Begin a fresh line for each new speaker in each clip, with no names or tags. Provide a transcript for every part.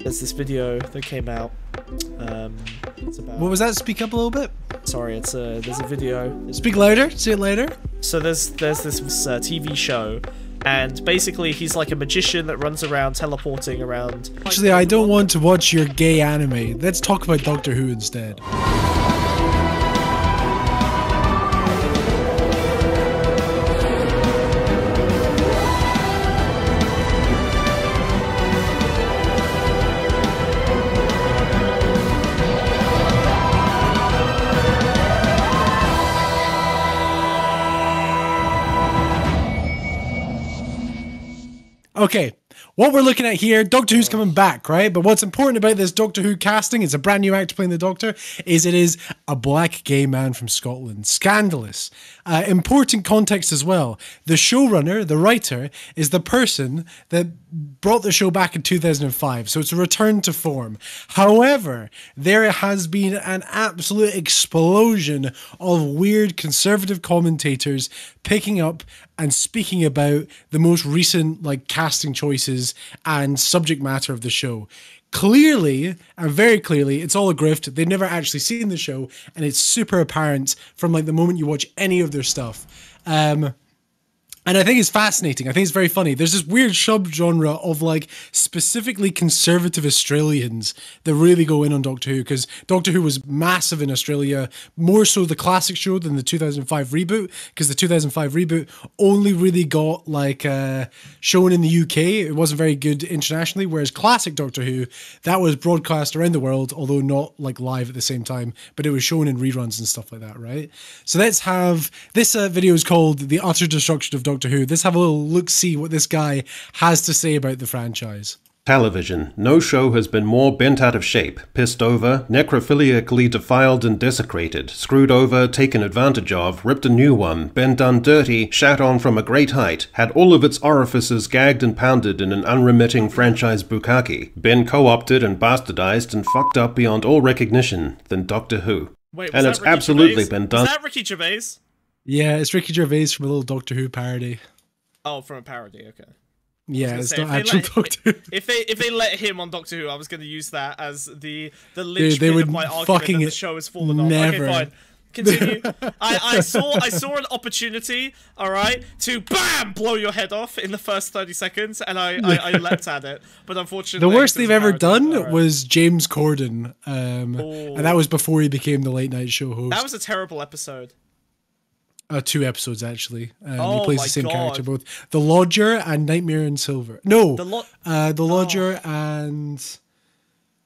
There's this video that came out. It's about.
What was that? Speak up a little bit.
Sorry, there's a video.
Speak louder. Say it louder.
So there's this TV show, and basically he's like a magician that runs around teleporting around.
Actually, I don't want to watch your gay anime. Let's talk about Doctor Who instead. Okay, what we're looking at here, Doctor Who's coming back, right? But what's important about this Doctor Who casting, it's a brand new actor playing the Doctor, is it is a black gay man from Scotland. Scandalous. Important context as well. The showrunner, the writer, is the person that brought the show back in 2005, so it's a return to form. However, there has been an absolute explosion of weird conservative commentators picking up and speaking about the most recent casting choices and subject matter of the show. Clearly, and very clearly, it's all a grift. They've never actually seen the show, and it's super apparent from the moment you watch any of their stuff. And I think it's fascinating. I think it's very funny. There's this weird subgenre of specifically conservative Australians that really go in on Doctor Who, because Doctor Who was massive in Australia, more so the classic show than the 2005 reboot, because the 2005 reboot only really got shown in the UK. It wasn't very good internationally, whereas classic Doctor Who, that was broadcast around the world, although not live at the same time, but it was shown in reruns and stuff like that, right? So let's have, this video is called The Utter Destruction of Doctor Who. Let's have a little look-see what this guy has to say about the franchise.
Television. No show has been more bent out of shape, pissed over, necrophiliacally defiled and desecrated, screwed over, taken advantage of, ripped a new one, been done dirty, shat on from a great height, had all of its orifices gagged and pounded in an unremitting franchise bukkake, been co-opted and bastardized and fucked up beyond all recognition than Doctor Who.
Wait,
and it's absolutely been done.
Is that Ricky Gervais?
Yeah, it's Ricky Gervais from a little Doctor Who parody.
Oh, from a parody, okay.
Yeah, it's not actual Doctor Who.
If they let him on Doctor Who, I was going to use that as the linchpin
they would
of my argument
fucking
that the show has fallen off.
never.
Okay, fine. Continue. I saw an opportunity, alright, to BAM! Blow your head off in the first 30 seconds, and I leapt at it. But unfortunately,
the worst they've ever done
right.
was James Corden, and that was before he became the late night show host.
That was a terrible episode.
2 episodes actually.
Oh
he plays
my
the same
God.
character, both the Lodger and Nightmare in Silver. No, the Lodger and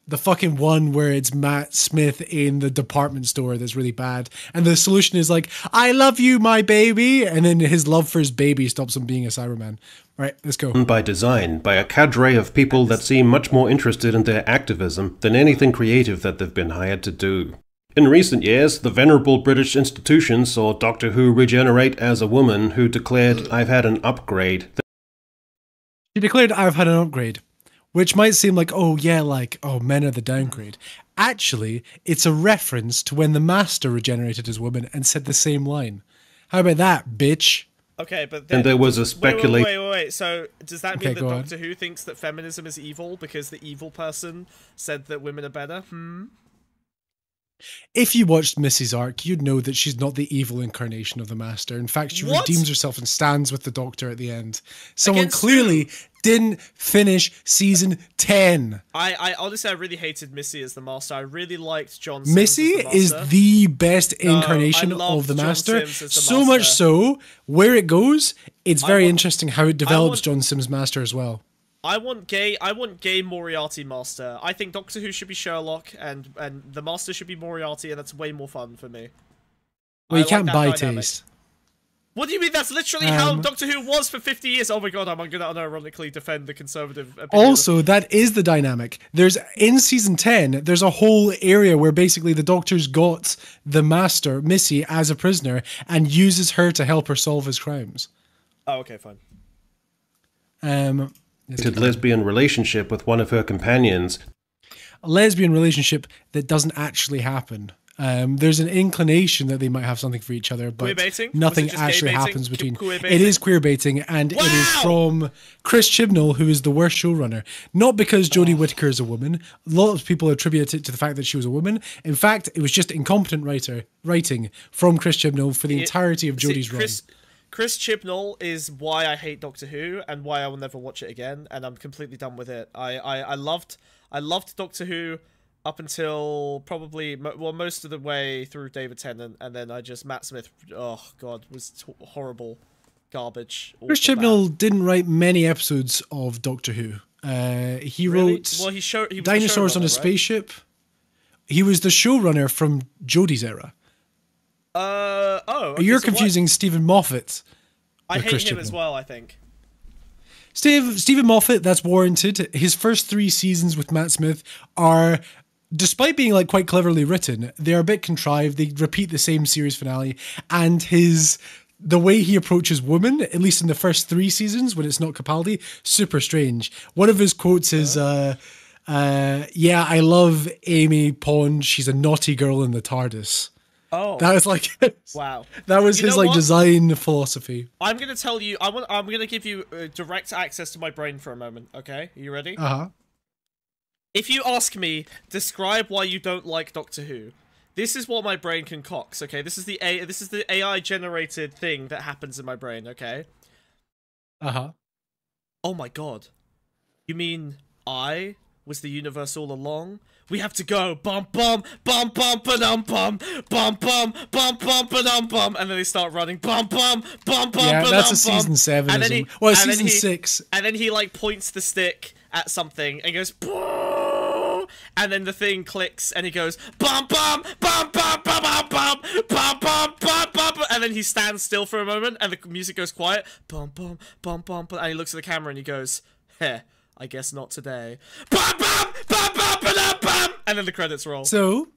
the fucking one where it's Matt Smith in the department store that's really bad, and the solution is "I love you, my baby," and then his love for his baby stops him being a Cyberman. Right, let's go.
By design, by a cadre of people that seem much more interested in their activism than anything creative that they've been hired to do. In recent years, the venerable British institution saw Doctor Who regenerate as a woman who declared, "I've had an upgrade."
She declared, "I've had an upgrade," which might seem oh yeah, men are the downgrade. Actually, it's a reference to when the Master regenerated as woman and said the same line. How about that, bitch?
Okay, but then,
and there was a speculation.
Wait. So does that mean that
go on.
Doctor Who thinks that feminism is evil because the evil person said that women are better?
If you watched Missy's arc, you'd know that she's not the evil incarnation of the Master. In fact, she redeems herself and stands with the Doctor at the end. Someone clearly didn't finish season 10.
I honestly, I really hated Missy as the Master. I really liked John Sims
Missy
as the Master.
is the best incarnation of the Master. So much so, where it goes, it's very interesting how it develops John Sims' Master as well.
I want gay Moriarty Master. I think Doctor Who should be Sherlock, and the Master should be Moriarty, and that's way more fun for me.
Well, you can't buy taste.
What do you mean? That's literally how Doctor Who was for 50 years. Oh my god, I'm gonna unironically defend the conservative opinion.
Also, that is the dynamic. In season 10, there's a whole area where basically the Doctor's got the Master, Missy, as a prisoner, and uses her to help her solve his crimes.
Oh, okay, fine.
Lesbian relationship with one of her companions.
A lesbian relationship that doesn't actually happen. There's an inclination that they might have something for each other, but
Queerbaiting?
nothing
Was it just
actually
gay-baiting?
happens between.
Queerbaiting?
It is queer baiting, and it is from Chris Chibnall, who is the worst showrunner. Not because Jodie Whittaker is a woman. A lot of people attribute it to the fact that she was a woman. In fact, it was just incompetent writing from Chris Chibnall for the entirety of Jodie's run.
Chris Chibnall is why I hate Doctor Who and why I will never watch it again, and I'm completely done with it. I loved Doctor Who up until probably most of the way through David Tennant, and then Matt Smith. Oh God, was horrible, garbage.
Chris Chibnall didn't write many episodes of Doctor Who. He wrote
he was
Dinosaurs on a Spaceship. He was the showrunner from Jodie's era.
Okay,
You're confusing Stephen Moffat.
I hate him
Chibnall
as well, I think.
Stephen Moffat, that's warranted. His first 3 seasons with Matt Smith are, despite being like quite cleverly written, they're a bit contrived. They repeat the same series finale, and the way he approaches women, at least in the first 3 seasons when it's not Capaldi, super strange. One of his quotes is, "Yeah, I love Amy Pond. She's a naughty girl in the TARDIS."
Oh,
that was like
wow.
That was his like design philosophy.
I'm gonna tell you. I'm gonna give you direct access to my brain for a moment. Okay, are you ready? If you ask me, describe why you don't like Doctor Who. This is what my brain concocts. Okay, this is the AI generated thing that happens in my brain. Okay. Oh my God. You mean I was the universe all along? We have to go bum bum bum bum ba-dum bum bum bum bum bum ba-dum bum, and then they start running bum bum bum bum.
Yeah, that's a season 7.
And then
season 6.
And then he like points the stick at something and goes, "Boo!" And then the thing clicks and he goes bum bum bum bum bum bum bum bum bum bum bum, and then he stands still for a moment and the music goes quiet, bum bum bum bum bum, and he looks at the camera and he goes, "Heh, I guess not today." Bum bum bum bum bum bum, and then the credits roll.
So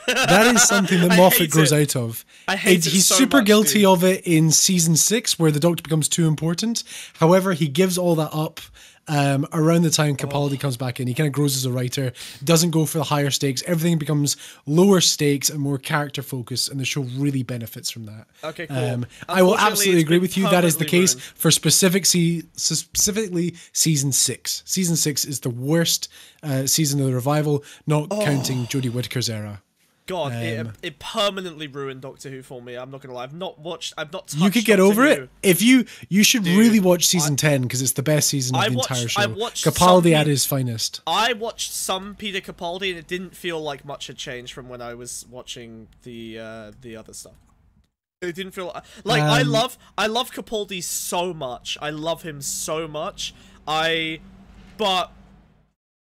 that is something that Moffat grows out of. He's so super guilty of it in season 6, where the Doctor becomes too important. However, he gives all that up around the time Capaldi comes back in. He kind of grows as a writer, doesn't go for the higher stakes. Everything becomes lower stakes and more character focused, and the show really benefits from that.
Okay, cool.
I will absolutely agree with you. That is the case
ruined.
for specifically season 6. Season 6 is the worst season of the revival, not counting Jodie Whittaker's era.
God, it permanently ruined Doctor Who for me. I'm not gonna lie. I've not touched.
You could get
Doctor
over
Who.
it if you should really watch season 10, because it's the best season of the entire show. Capaldi at his finest.
I watched some Peter Capaldi, and it didn't feel like much had changed from when I was watching the other stuff. It didn't feel like I love Capaldi so much. I love him so much. But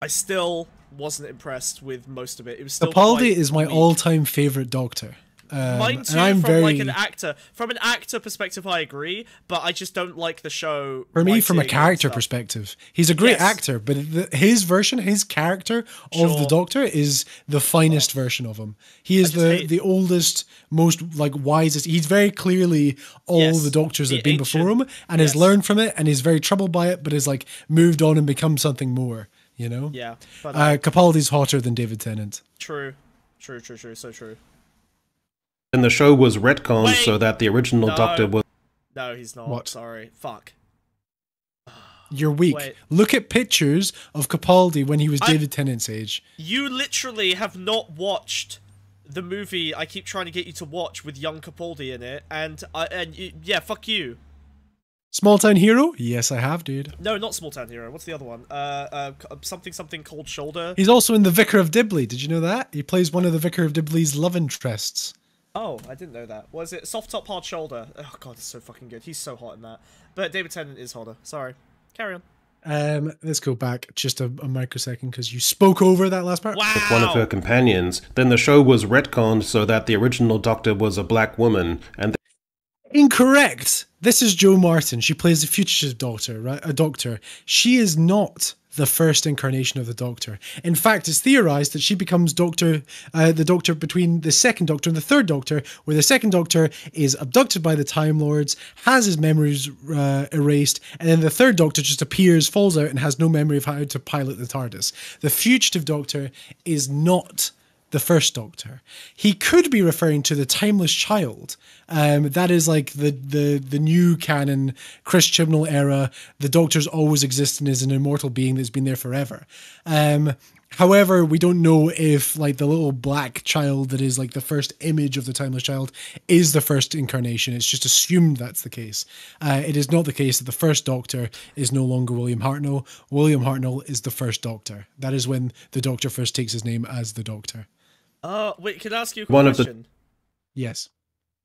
I still wasn't impressed with most of it. It was still
Capaldi is my all-time favorite Doctor.
Mine too. Like an actor perspective, I agree, but I just don't like the show.
For me, from a character perspective, he's a great actor, but his character of the Doctor is the finest version of him. He is the oldest, most like wisest. He's very clearly all the Doctors that have been before him, and has learned from it, and is very troubled by it, but has like moved on and become something more. You know?
Yeah. But
Capaldi's hotter than David Tennant.
True. So true.
And the show was retconned so that the original Doctor was...
No, he's not.
What?
Sorry. Fuck.
You're weak.
Wait.
Look at pictures of Capaldi when he was David Tennant's age.
You literally have not watched the movie I keep trying to get you to watch with young Capaldi in it, yeah, fuck you.
Small Town Hero? Yes, I have, dude.
No, not Small Town Hero. What's the other one? Something Cold Shoulder.
He's also in The Vicar of Dibley. Did you know that? He plays one of the Vicar of Dibley's love interests.
Oh, I didn't know that. Was it Soft Top Hard Shoulder? Oh god, it's so fucking good. He's so hot in that. But David Tennant is hotter. Sorry. Carry on.
Let's go back just a microsecond, because you spoke over that last part.
Wow.
with one of her companions. Then the show was retconned so that the original Doctor was a black woman, and
Incorrect. This is Jo Martin. She plays the fugitive doctor, right? A doctor. She is not the first incarnation of the Doctor. In fact, it's theorized that she becomes the Doctor between the second Doctor and the third Doctor, where the second Doctor is abducted by the Time Lords, has his memories erased, and then the third Doctor just appears, falls out, and has no memory of how to pilot the TARDIS. The fugitive Doctor is not the first Doctor. He could be referring to the Timeless Child. That is like the new canon, Chris Chibnall era. The Doctor's always existed as an immortal being that's been there forever. However, we don't know if like the little black child that is like the first image of the Timeless Child is the first incarnation. It's just assumed that's the case. It is not the case that the first Doctor is no longer William Hartnell. William Hartnell is the first Doctor. That is when the Doctor first takes his name as the Doctor.
Wait, can I ask you a question?
Yes.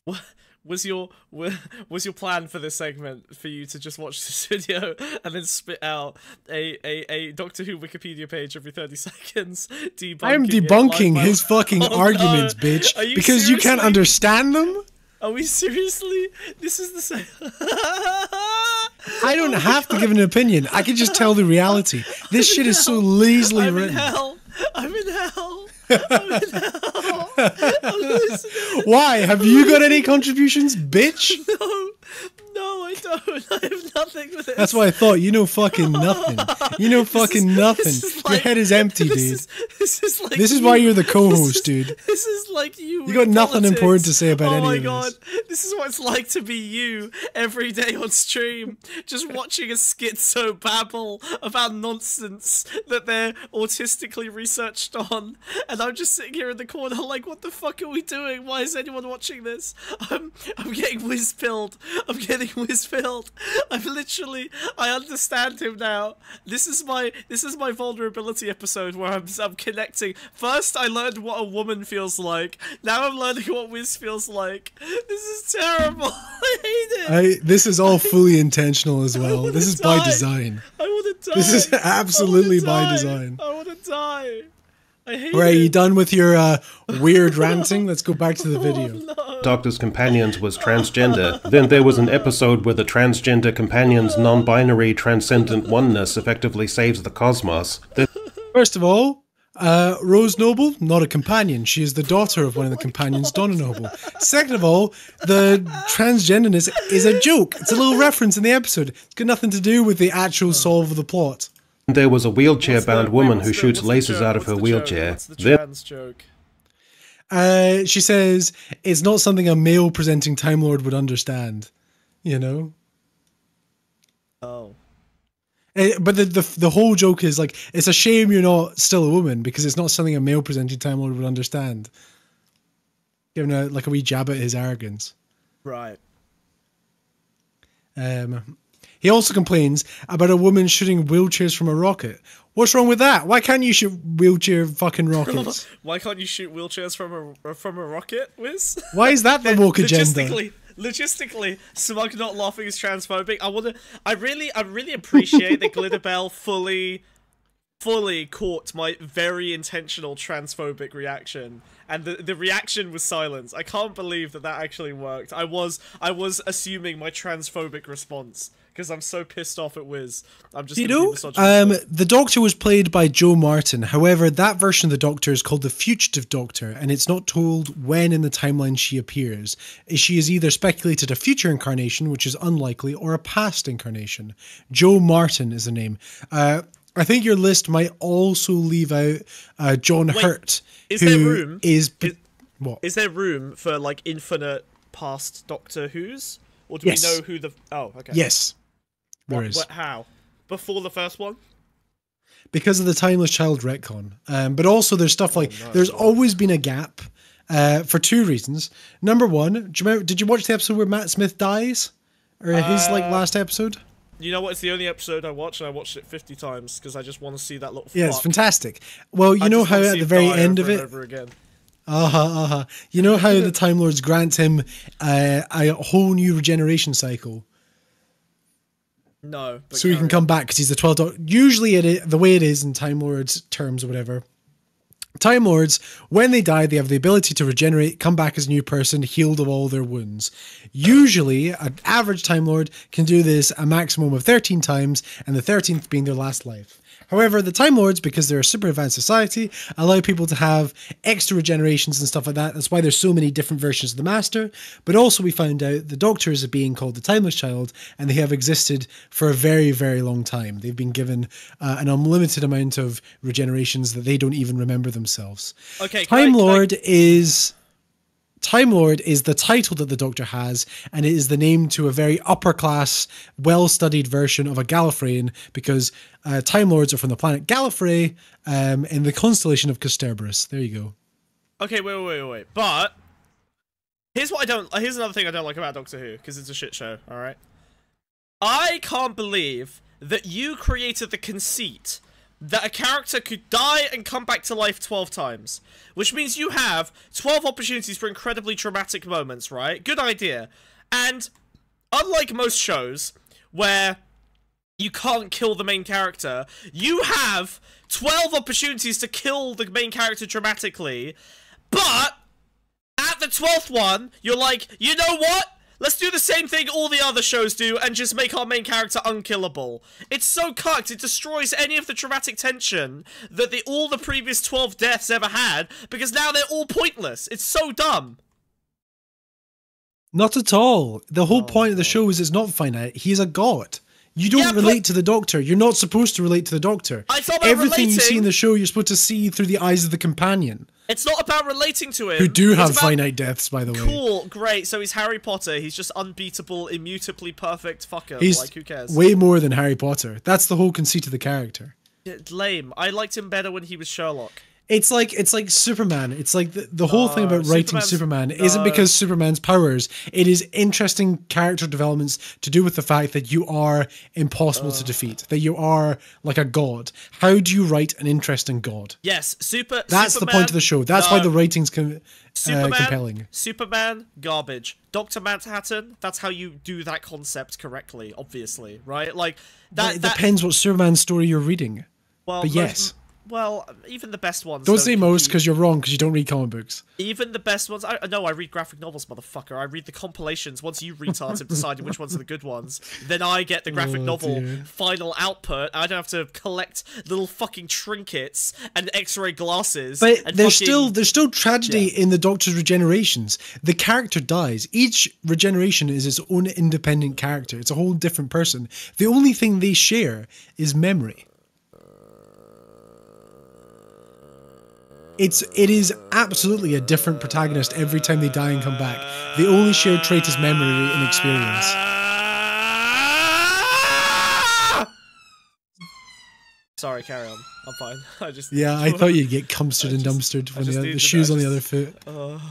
What was your plan for this segment for you to just watch this video and then spit out a Doctor Who Wikipedia page every 30 seconds?
I am debunking his fucking arguments, bitch, because
seriously?
you can't understand them.
Are we seriously? This is the same.
I don't have to give an opinion. I can just tell the reality. This shit is so lazily written.
I'm in hell. I'm in hell.
Why? Have you got any contributions, bitch?
No, I don't. I have nothing with it.
That's why I thought, you know fucking nothing. You know fucking nothing. Your head is empty, dude. This is why you're the co-host, dude.
This is like you.
You got nothing important to say about any of this.
Oh my god. This is what it's like to be you every day on stream. Just watching a schizo babble about nonsense that they're autistically researched on. And I'm just sitting here in the corner like, what the fuck are we doing? Why is anyone watching this? I'm getting whiz-pilled. I'm getting whiz-pilled. I understand him now. This is my vulnerability episode where I'm connecting. First, I learned what a woman feels like. Now I'm learning what whiz feels like. This is terrible. I hate it.
This is all fully intentional as well. This is by design.
I want to die.
This is absolutely by design.
I want to die. I hate
Right,
it.
you done with your weird ranting? Let's go back to the video.
No.
Doctor's companions was transgender. Then there was an episode where the transgender companion's non-binary transcendent oneness effectively saves the cosmos.
First of all, Rose Noble, not a companion. She is the daughter of one of the companions, Donna Noble. Second of all, the transgenderness is a joke. It's a little reference in the episode. It's got nothing to do with the actual solve of the plot.
There was a wheelchair-bound woman who shoots lasers out of her wheelchair.
What's the trans joke?
She says, it's not something a male-presenting Time Lord would understand. You know?
Oh.
But the whole joke is like, it's a shame you're not still a woman because it's not something a male-presenting Time Lord would understand. Giving a wee jab at his arrogance.
Right.
He also complains about a woman shooting wheelchairs from a rocket. What's wrong with that? Why can't you shoot wheelchair fucking rockets?
Why can't you shoot wheelchairs from a rocket, Wiz?
Why is that the woke agenda?
Logistically, Smug not laughing is transphobic. I really appreciate that Glitterbell fully caught my very intentional transphobic reaction, and the reaction was silence. I can't believe that actually worked. I was assuming my transphobic response because I'm so pissed off at Wiz. I'm just
the Doctor was played by Joe Martin. However, that version of the Doctor is called the Fugitive Doctor, and it's not told when in the timeline she appears. She is either speculated a future incarnation, which is unlikely, or a past incarnation. Joe Martin is the name. I think your list might also leave out John Hurt.
Is there room?
What?
Is there room for like infinite past Doctor Who's? Or do we know who the... Oh, okay.
Yes. There is.
How? Before the first one?
Because of the Timeless Child retcon. But also there's stuff like... there's always been a gap for two reasons. Number one, did you watch the episode where Matt Smith dies? Or his last episode?
You know what? It's the only episode I watched, and I watched it 50 times because I just want to see that little fuck.
Yeah, it's fantastic. Well, you know how at the very end of it...
over again.
You know how the Time Lords grant him a whole new regeneration cycle?
No.
So he can come back because he's the 12th Doctor. Usually the way it is in Time Lords terms or whatever. Time Lords, when they die, they have the ability to regenerate, come back as a new person, healed of all their wounds. Usually, an average Time Lord can do this a maximum of 13 times, and the 13th being their last life. However, the Time Lords, because they're a super advanced society, allow people to have extra regenerations and stuff like that. That's why there's so many different versions of the Master. But also we found out the Doctor is a being called the Timeless Child, and they have existed for a very, very long time. They've been given an unlimited amount of regenerations that they don't even remember themselves.
Okay,
Time Lord is the title that the Doctor has, and it is the name to a very upper class, well-studied version of a Gallifreyan, because Time Lords are from the planet Gallifrey in the constellation of Cerberus. There you go.
Okay, wait. But here's another thing I don't like about Doctor Who, because it's a shit show, alright? I can't believe that you created the conceit that a character could die and come back to life 12 times. Which means you have 12 opportunities for incredibly traumatic moments, right? Good idea. And unlike most shows, where you can't kill the main character, you have 12 opportunities to kill the main character dramatically, but at the 12th one, you're like, you know what? Let's do the same thing all the other shows do and just make our main character unkillable. It's so cucked, it destroys any of the dramatic tension that all the previous 12 deaths ever had, because now they're all pointless. It's so dumb.
Not at all. The whole point of the show is it's not finite. He's a god. You don't relate to the Doctor. You're not supposed to relate to the Doctor. Everything you see in the show, you're supposed to see through the eyes of the companion.
It's not about relating to him.
Who do have finite deaths, by the way.
Cool, great. So he's Harry Potter. He's just unbeatable, immutably perfect fucker.
He's
like, who cares?
Way more than Harry Potter. That's the whole conceit of the character.
Yeah, lame. I liked him better when he was Sherlock.
It's like Superman. It's like the whole thing about writing Superman isn't because Superman's powers. It is interesting character developments to do with the fact that you are impossible to defeat. That you are like a god. How do you write an interesting god?
Yes,
That's
Superman,
the point of the show. That's why the writing's compelling.
Superman, garbage. Dr. Manhattan, that's how you do that concept correctly, obviously, right? Like that.
It depends what Superman story you're reading.
Well,
but yes.
Well, even the best ones.
Don't say most, because you're wrong, because you don't read comic books.
Even the best ones. I read graphic novels, motherfucker. I read the compilations. Once you retards have decided which ones are the good ones, then I get the graphic novel final output. I don't have to collect little fucking trinkets and X-ray glasses.
But there's still tragedy in the Doctor's regenerations. The character dies. Each regeneration is its own independent character. It's a whole different person. The only thing they share is memory. It is absolutely a different protagonist every time they die and come back. The only shared trait is memory and experience.
Sorry, carry on. I'm fine.
I thought you'd get cumstered and dumpstered when the shoes on the other foot.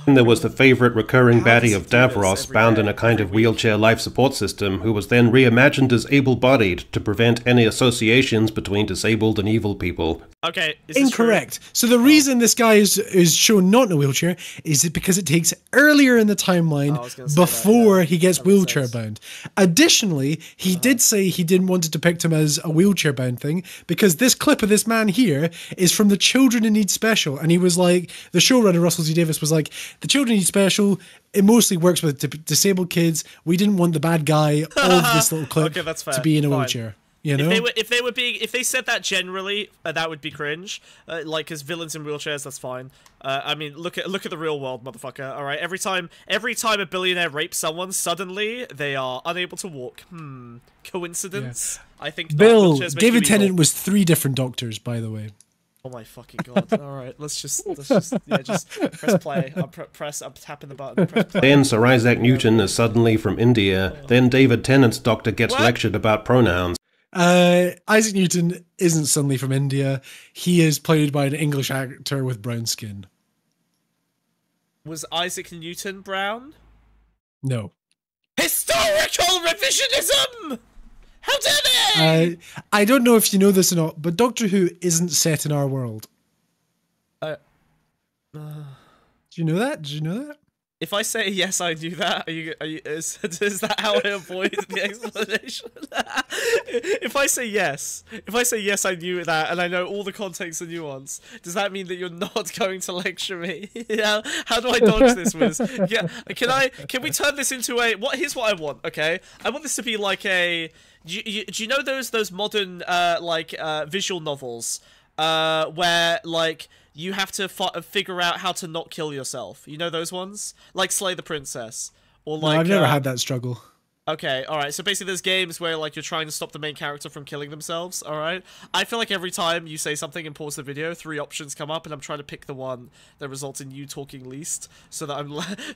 And there was the favourite recurring baddie of Davros, bound in a kind of wheelchair life support system, who was then reimagined as able-bodied to prevent any associations between disabled and evil people.
Okay,
incorrect. So the reason this guy is shown not in a wheelchair is because it takes earlier in the timeline before he gets wheelchair bound. Additionally, he did say he didn't want to depict him as a wheelchair bound thing because this clip of this man here is from the Children in Need Special, and he was like, the showrunner Russell T Davies was like, the Children in Need Special, it mostly works with disabled kids. We didn't want the bad guy of this little clip to be in a wheelchair. You know?
If they said that generally, that would be cringe. Like, as villains in wheelchairs, that's fine. I mean, look at the real world, motherfucker. All right, every time a billionaire rapes someone, suddenly they are unable to walk. Coincidence? Yeah. I think.
Bill, David Tennant was 3 different doctors, by the way.
Oh my fucking god! All right, let's just press play. I'm tapping the button. Press play.
Then Sir Isaac Newton is suddenly from India. Then David Tennant's doctor gets lectured about pronouns.
Isaac Newton isn't suddenly from India. He is played by an English actor with brown skin.
Was Isaac Newton brown?
No.
Historical revisionism! How dare they!
I don't know if you know this or not, but Doctor Who isn't set in our world. Do you know that? Did you know that?
If I say yes, I knew that. Is that how I avoid the explanation? If I say yes, I knew that, and I know all the context and nuance, does that mean that you're not going to lecture me? Yeah. How do I dodge this, Wiz? Yeah. Can we turn this into a Here's what I want. Okay. I want this to be like a. Do you know those modern visual novels where like. You have to figure out how to not kill yourself. You know those ones? Like Slay the Princess. Or like...
No, I've never had that struggle.
Okay, alright. So basically there's games where like you're trying to stop the main character from killing themselves, alright? I feel like every time you say something and pause the video, 3 options come up and I'm trying to pick the one that results in you talking least so that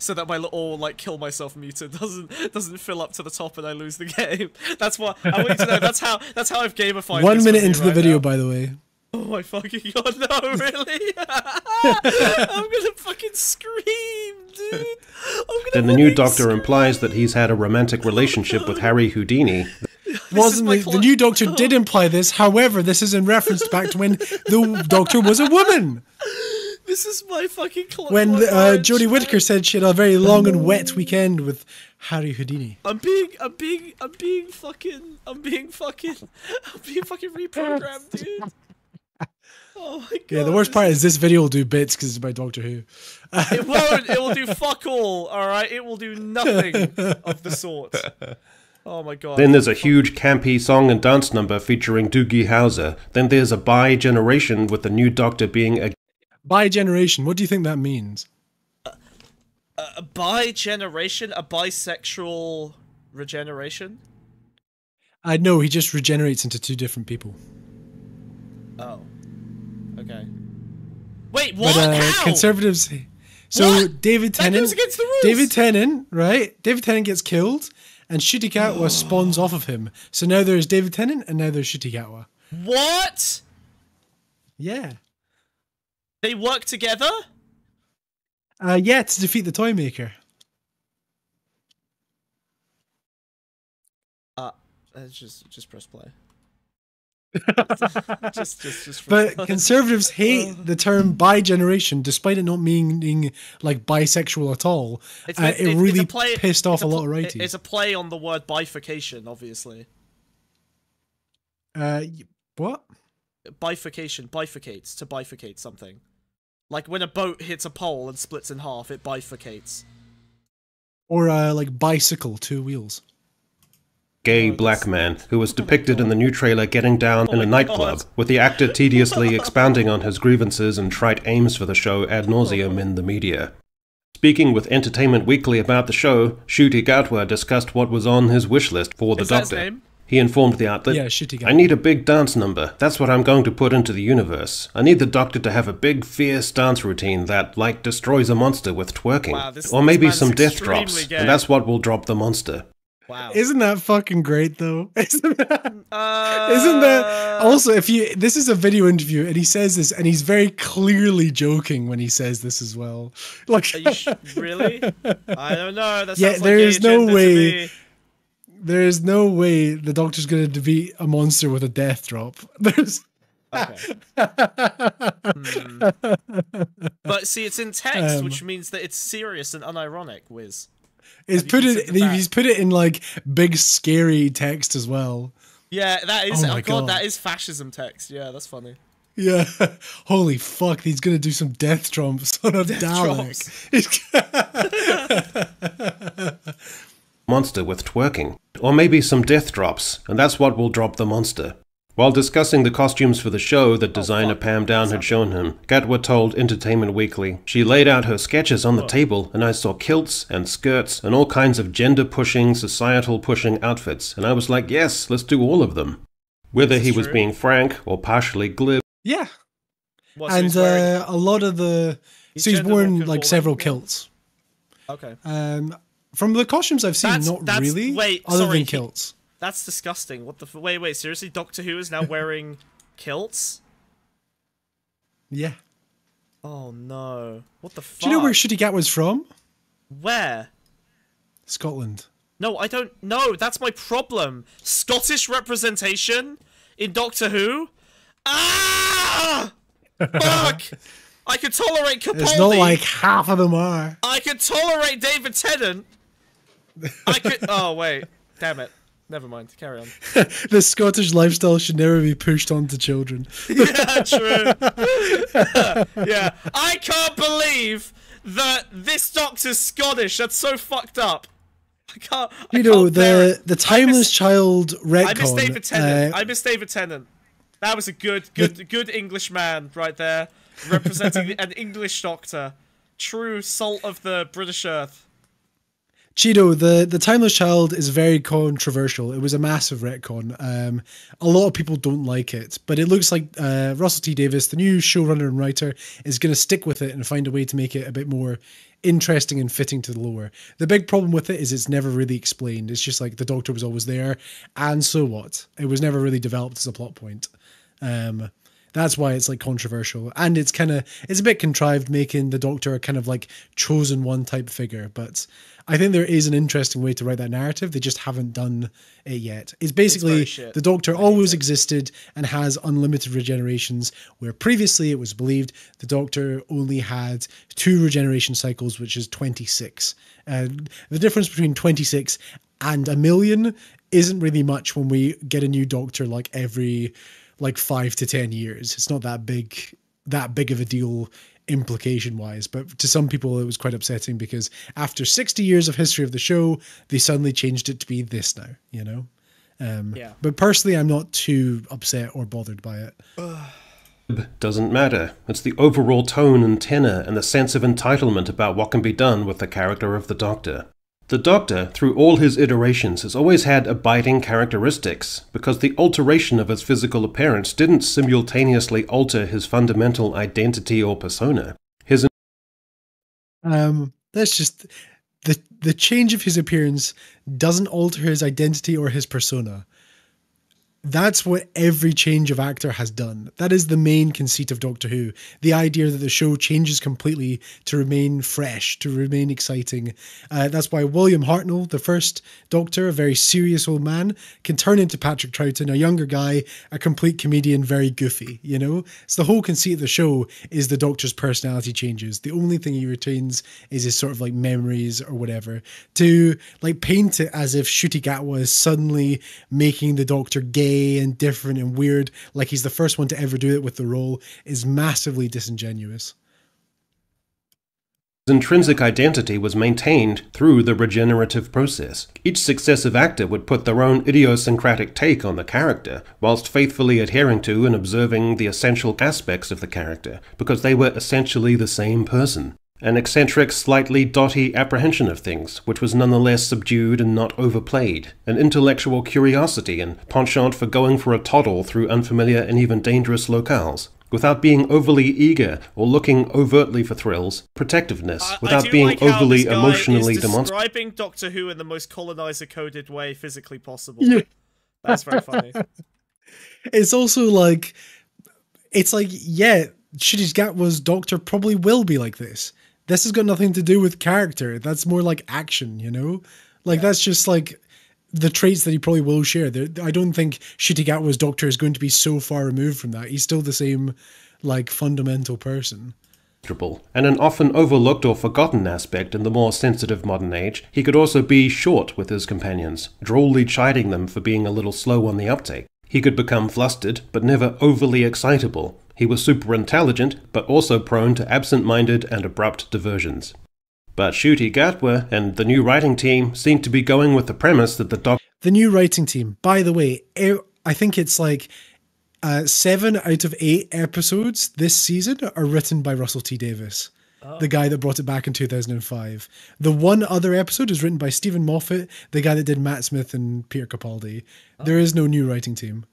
so that my little like kill myself meter doesn't fill up to the top and I lose the game. That's what I want you to know. That's how I've gamified
1 minute into the video,
now.
by the way.
Oh my fucking god, no, really? I'm gonna fucking scream, dude.
Then the new Doctor implies that he's had a romantic relationship with Harry Houdini.
The new Doctor did imply this, however, this is in reference back to when the Doctor was a woman.
This is my fucking
when Jodie Whittaker said she had a very long and wet weekend with Harry Houdini.
I'm being fucking reprogrammed, dude. Oh my god.
Yeah, the worst part is this video will do bits because it's about Doctor Who.
It won't. It will do fuck all. All right. It will do nothing of the sort. Oh my god.
Then there's a huge campy song and dance number featuring Doogie Howser. Then there's a bi-generation with the new Doctor being a...
Bi-generation? What do you think that means?
A bi-generation? A bisexual regeneration?
No, he just regenerates into 2 different people.
Oh. Okay. Wait, what?
But,
how?
Conservatives... So,
what?
David Tennant...
That goes against the rules.
David Tennant, right? David Tennant gets killed, and Ncuti Gatwa spawns off of him. So now there's David Tennant, and now there's Ncuti Gatwa.
What?
Yeah.
They work together?
Yeah, to defeat the Toymaker.
Just press play.
But conservatives hate the term bi-generation, despite it not meaning like bisexual at all. It really pissed off a lot of righties.
It's a play on the word bifurcation, obviously.
What?
Bifurcation, bifurcates, to bifurcate something. Like when a boat hits a pole and splits in half, it bifurcates.
Or like bicycle, 2 wheels.
Gay black man who was depicted in the new trailer getting down in a nightclub, with the actor tediously expounding on his grievances and trite aims for the show ad nauseum in the media. Speaking with Entertainment Weekly about the show, Ncuti Gatwa discussed what was on his wish list for the Doctor. He informed the outlet, I need a big dance number. That's what I'm going to put into the universe. I need the Doctor to have a big, fierce dance routine that, like, destroys a monster with twerking.
Wow,
or maybe some death drops, and that's what will drop the monster.
Wow.
Isn't that fucking great though? Isn't that also, this is a video interview and he says this and he's very clearly joking when he says this as well. Like,
really? I don't know. That
yeah, there is no way. There is no way the Doctor's going to defeat a monster with a death drop. There's.
Okay. But see, it's in text, which means that it's serious and unironic, Wiz.
He's put it in like big scary text as well.
Yeah, that is. Oh god, that is fascism text. Yeah, that's funny.
Yeah, holy fuck, he's gonna do some death drops on a Dalek.
Monster with twerking, or maybe some death drops, and that's what will drop the monster. While discussing the costumes for the show that designer Pam Down had shown him, Gatwa told Entertainment Weekly, she laid out her sketches on the table and I saw kilts and skirts and all kinds of gender-pushing, societal-pushing outfits, and I was like, yes, let's do all of them. Whether he was being frank or partially glib.
Yeah. And a lot of the... So he's worn like several kilts.
Okay.
From the costumes I've seen, not really, other than kilts.
That's disgusting. What the wait, seriously? Doctor Who is now wearing kilts?
Yeah.
Oh no. What the fuck?
Do you know where Ncuti Gatwa's from?
Where?
Scotland.
No, I don't know. That's my problem. Scottish representation in Doctor Who? Ah! Fuck! I could tolerate Capaldi.
It's not like half of them are.
I could tolerate David Tennant. I could. Oh wait, damn it. Never mind. Carry on.
The Scottish lifestyle should never be pushed onto children.
Yeah, true. Yeah, I can't believe that this Doctor's Scottish. That's so fucked up. I can't.
The timeless child retcon.
I miss David Tennant. I miss David Tennant. That was a good English man right there, representing an English Doctor, true salt of the British earth.
Cheeto, the Timeless Child is very controversial. It was a massive retcon. A lot of people don't like it, but it looks like Russell T Davies, the new showrunner and writer, is going to stick with it and find a way to make it a bit more interesting and fitting to the lore. The big problem with it is it's never really explained. It's just like the Doctor was always there, and so what? It was never really developed as a plot point. That's why it's like controversial, and it's a bit contrived, making the Doctor a kind of like chosen one type figure. But I think there is an interesting way to write that narrative. They just haven't done it yet. It's basically the Doctor always existed and has unlimited regenerations, where previously it was believed the Doctor only had 2 regeneration cycles, which is 26. The difference between 26 and a million isn't really much when we get a new Doctor like every 5 to 10 years. It's not that big of a deal implication wise, but to some people it was quite upsetting because after 60 years of history of the show, they suddenly changed it to be this now, you know? Yeah. But personally, I'm not too upset or bothered by it.
Doesn't matter. It's the overall tone and tenor and the sense of entitlement about what can be done with the character of the Doctor. The Doctor, through all his iterations, has always had abiding characteristics, because the alteration of his physical appearance didn't simultaneously alter his fundamental identity or persona.
That's just... The change of his appearance doesn't alter his identity or his persona. That's what every change of actor has done. That is the main conceit of Doctor Who. The idea that the show changes completely to remain fresh, to remain exciting. That's why William Hartnell, the first Doctor, a very serious old man, can turn into Patrick Troughton, a younger guy, a complete comedian, very goofy, you know? So the whole conceit of the show is the Doctor's personality changes. The only thing he retains is his sort of like memories or whatever. To like paint it as if Ncuti Gatwa is suddenly making the Doctor gay and different and weird, like he's the first one to ever do it with the role, is massively disingenuous.
His intrinsic identity was maintained through the regenerative process. Each successive actor would put their own idiosyncratic take on the character, whilst faithfully adhering to and observing the essential aspects of the character, because they were essentially the same person. An eccentric, slightly dotty apprehension of things, which was nonetheless subdued and not overplayed. An intellectual curiosity and penchant for going for a toddle through unfamiliar and even dangerous locales. Without being overly eager or looking overtly for thrills. Protectiveness, without being overly emotionally demonstrative.
Describing Doctor Who in the most colonizer-coded way physically possible. Yeah. That's very funny.
It's also like... It's like, yeah, Ncuti Gatwa's Doctor probably will be like this. This has got nothing to do with character. That's more like action, you know? Like, that's just like the traits that he probably will share. I don't think Ncuti Gatwa's Doctor is going to be so far removed from that. He's still the same, like, fundamental person.
And an often overlooked or forgotten aspect in the more sensitive modern age, he could also be short with his companions, drolly chiding them for being a little slow on the uptake. He could become flustered, but never overly excitable. He was super intelligent, but also prone to absent-minded and abrupt diversions. But Ncuti Gatwa and the new writing team seemed to be going with the premise that the Doctor...
The new writing team, by the way, I think it's like 7 out of 8 episodes this season are written by Russell T Davies, the guy that brought it back in 2005. The one other episode is written by Stephen Moffat, the guy that did Matt Smith and Peter Capaldi. There is no new writing team.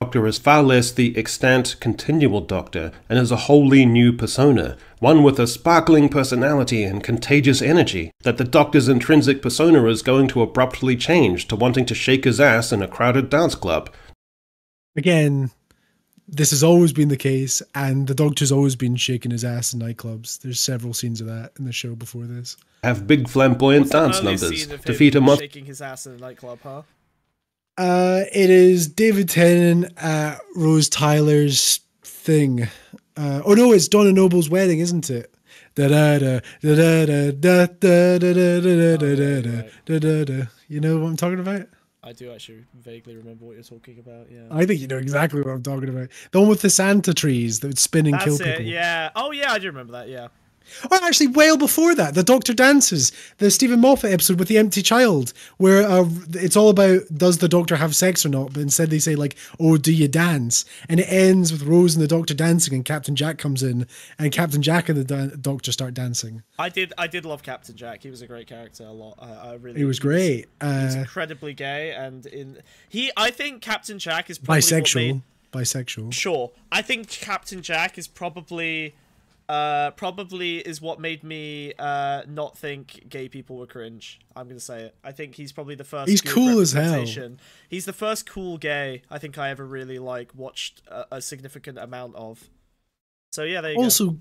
Doctor is far less the extant, continual Doctor, and is a wholly new persona, one with a sparkling personality and contagious energy, that the Doctor's intrinsic persona is going to abruptly change to wanting to shake his ass in a crowded dance club.
Again, this has always been the case, and the Doctor's always been shaking his ass in nightclubs. There's several scenes of that in the show before this.
Have big flamboyant dance numbers, defeat a monster.
Shaking his ass in a nightclub, huh?
It is David Tennant at Rose Tyler's thing. Oh no, it's Donna Noble's wedding, isn't it? Da da da da da da da da da da da da da da. You know what I'm talking about?
I do actually vaguely remember what you're talking about, yeah.
I think you know exactly what I'm talking about. The one with the Santa trees that would spin and kill people.
Yeah. Oh yeah, I do remember that, yeah.
Oh, actually, well before that, the Doctor Dances, the Stephen Moffat episode with the empty child, where it's all about does the Doctor have sex or not, but instead they say like, oh, do you dance? And it ends with Rose and the Doctor dancing, and Captain Jack comes in, and Captain Jack and the Doctor start dancing.
I did love Captain Jack. He was a great character a lot. I really.
He was great.
He's incredibly gay, and I think Captain Jack is probably
bisexual.
Sure, I think Captain Jack is probably is what made me not think gay people were cringe. I'm gonna say it. I think he's probably the first.
He's cool as hell.
He's the first cool gay I think I ever really watched a significant amount of. So yeah, there you go.
Also,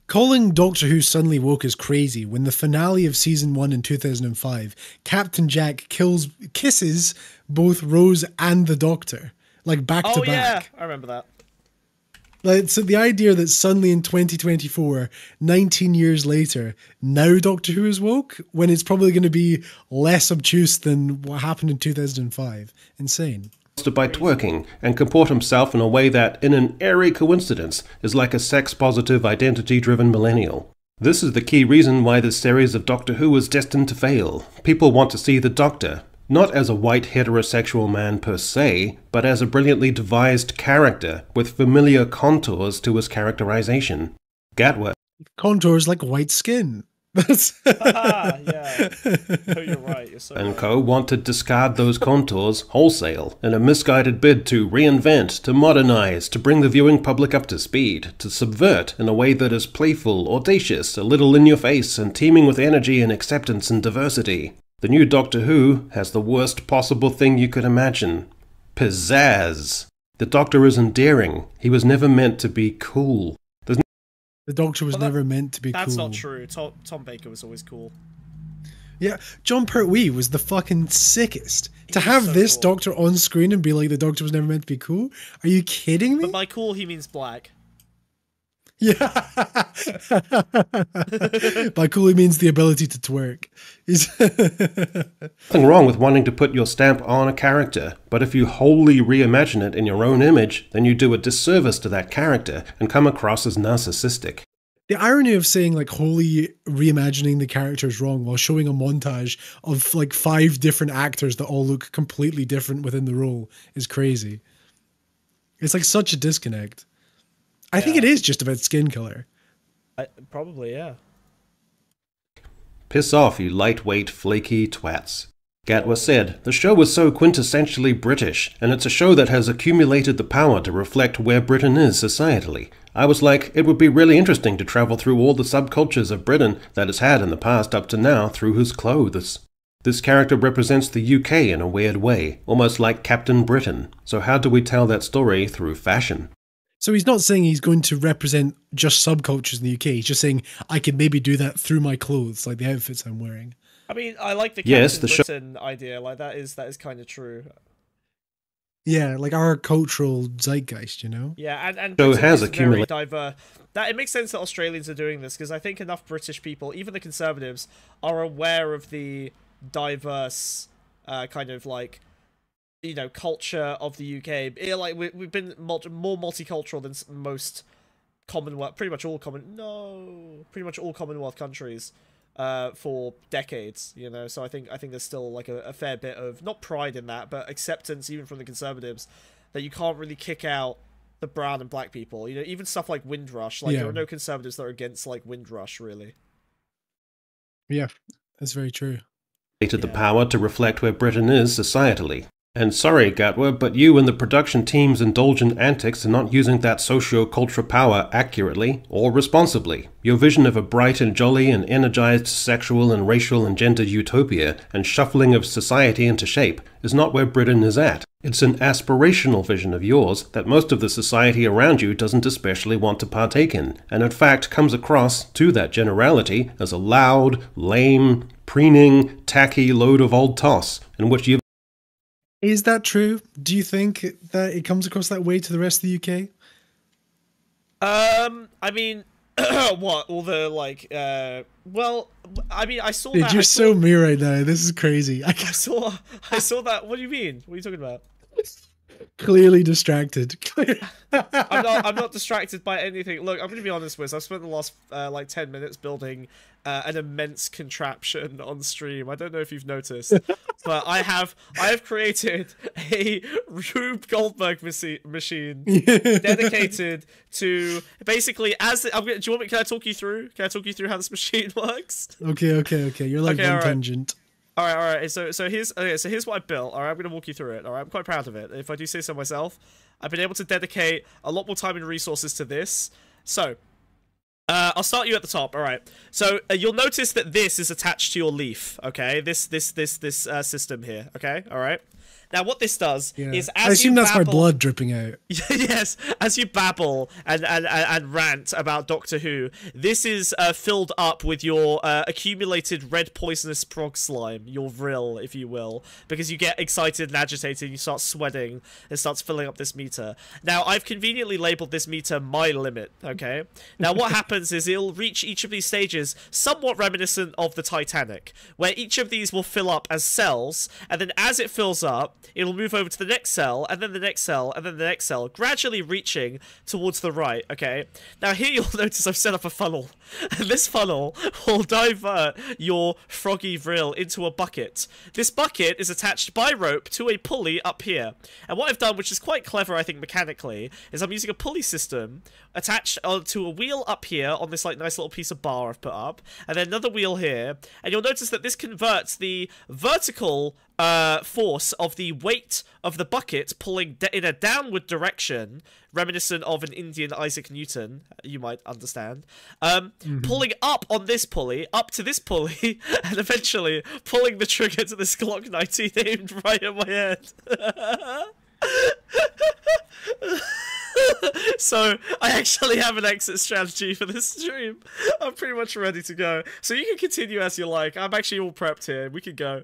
calling Doctor Who Suddenly Woke is crazy when the finale of season 1 in 2005, Captain Jack kisses both Rose and the Doctor, like back to back. Oh
yeah, I remember that.
Like, so the idea that suddenly in 2024, 19 years later, now Doctor Who is woke, when it's probably going to be less obtuse than what happened in 2005. Insane.
By twerking and comport himself in a way that, in an airy coincidence, is like a sex-positive, identity-driven millennial. This is the key reason why this series of Doctor Who is destined to fail. People want to see the Doctor, not as a white heterosexual man per se, but as a brilliantly devised character with familiar contours to his characterization. Gatwa.
Contours like white skin.
Yeah. No, you're right. You're so
and co. want to discard those contours wholesale in a misguided bid to reinvent, to modernize, to bring the viewing public up to speed, to subvert in a way that is playful, audacious, a little in your face, and teeming with energy and acceptance and diversity. The new Doctor Who has the worst possible thing you could imagine. Pizzazz. The Doctor is endearing. He was never meant to be cool.
The Doctor was never meant to be
that's
cool.
That's not true. Tom Baker was always cool.
Yeah, John Pertwee was the fucking sickest. To have so this cool. Doctor on screen and be like the Doctor was never meant to be cool? Are you kidding me?
But by cool, he means black.
Yeah. By cool, he means the ability to twerk.
Nothing wrong with wanting to put your stamp on a character, but if you wholly reimagine it in your own image, then you do a disservice to that character and come across as narcissistic.
The irony of saying like wholly reimagining the character is wrong while showing a montage of like 5 different actors that all look completely different within the role is crazy. It's like such a disconnect. I think it is just about skin color.
Probably, yeah.
Piss off, you lightweight, flaky twats. Gatwa said, the show was so quintessentially British, and it's a show that has accumulated the power to reflect where Britain is societally. I was like, it would be really interesting to travel through all the subcultures of Britain that it's had in the past up to now through his clothes. This character represents the UK in a weird way, almost like Captain Britain. So how do we tell that story through fashion?
So he's not saying he's going to represent just subcultures in the UK. He's just saying, I could maybe do that through my clothes, like the outfits I'm wearing.
I mean, I like the Captain Britain idea. Like that is kind of true.
Yeah, like our cultural zeitgeist, you know?
Yeah, and
so has accumulated
very diverse. That it makes sense that Australians are doing this because I think enough British people, even the Conservatives, are aware of the diverse kind of like, you know, culture of the UK. Like we've been more multicultural than most Commonwealth, pretty much all Commonwealth countries for decades. You know, so I think there's still like a fair bit of not pride in that, but acceptance even from the Conservatives that you can't really kick out the brown and black people. You know, even stuff like Windrush. Like there are no Conservatives that are against like Windrush, really.
Yeah, that's very true.
The power to reflect where Britain is societally. And sorry, Gatwa, but you and the production team's indulgent antics are not using that socio-cultural power accurately or responsibly. Your vision of a bright and jolly and energized sexual and racial and gender utopia and shuffling of society into shape is not where Britain is at. It's an aspirational vision of yours that most of the society around you doesn't especially want to partake in, and in fact comes across, to that generality, as a loud, lame, preening, tacky load of old toss, in which you've...
Is that true? Do you think that it comes across that way to the rest of the UK?
I mean, what all the like? Well, I mean, I saw
Dude,
that.
you're so me right now. This is crazy.
I saw that. What do you mean? What are you talking about?
Clearly distracted.
I'm not distracted by anything. Look, I'm gonna be honest with you. I've spent the last like 10 minutes building an immense contraption on stream. I don't know if you've noticed, but I have created a Rube Goldberg machine dedicated to basically do you want me? Can I talk you through? Can I talk you through how this machine works?
Okay. You're like one tangent.
All right. So here's what I built. All right, I'm gonna walk you through it. All right, I'm quite proud of it. If I do say so myself, I've been able to dedicate a lot more time and resources to this. So, I'll start you at the top. All right. So you'll notice that this is attached to your leaf. Okay. This system here. Okay. All right. Now, what this does is, as
I assume that's my
babble,
blood dripping out.
yes, as you babble and rant about Doctor Who, this is filled up with your accumulated red poisonous prog slime, your vril, if you will, because you get excited and agitated, and you start sweating, and starts filling up this meter. Now, I've conveniently labeled this meter my limit, okay? Now, what happens is it'll reach each of these stages somewhat reminiscent of the Titanic, where each of these will fill up as cells, and then as it fills up, it'll move over to the next cell, and then the next cell, and then the next cell, gradually reaching towards the right, okay? Now here you'll notice I've set up a funnel, and this funnel will divert your froggy vril into a bucket. This bucket is attached by rope to a pulley up here, and what I've done, which is quite clever I think mechanically, is I'm using a pulley system attached to a wheel up here on this like nice little piece of bar I've put up, and then another wheel here, and you'll notice that this converts the vertical force of the weight of the bucket pulling in a downward direction, reminiscent of an Indian Isaac Newton, you might understand, pulling up on this pulley, up to this pulley, and eventually pulling the trigger to this Glock 19 aimed right at my head. So, I actually have an exit strategy for this stream. I'm pretty much ready to go. So you can continue as you like. I'm actually all prepped here. We can go.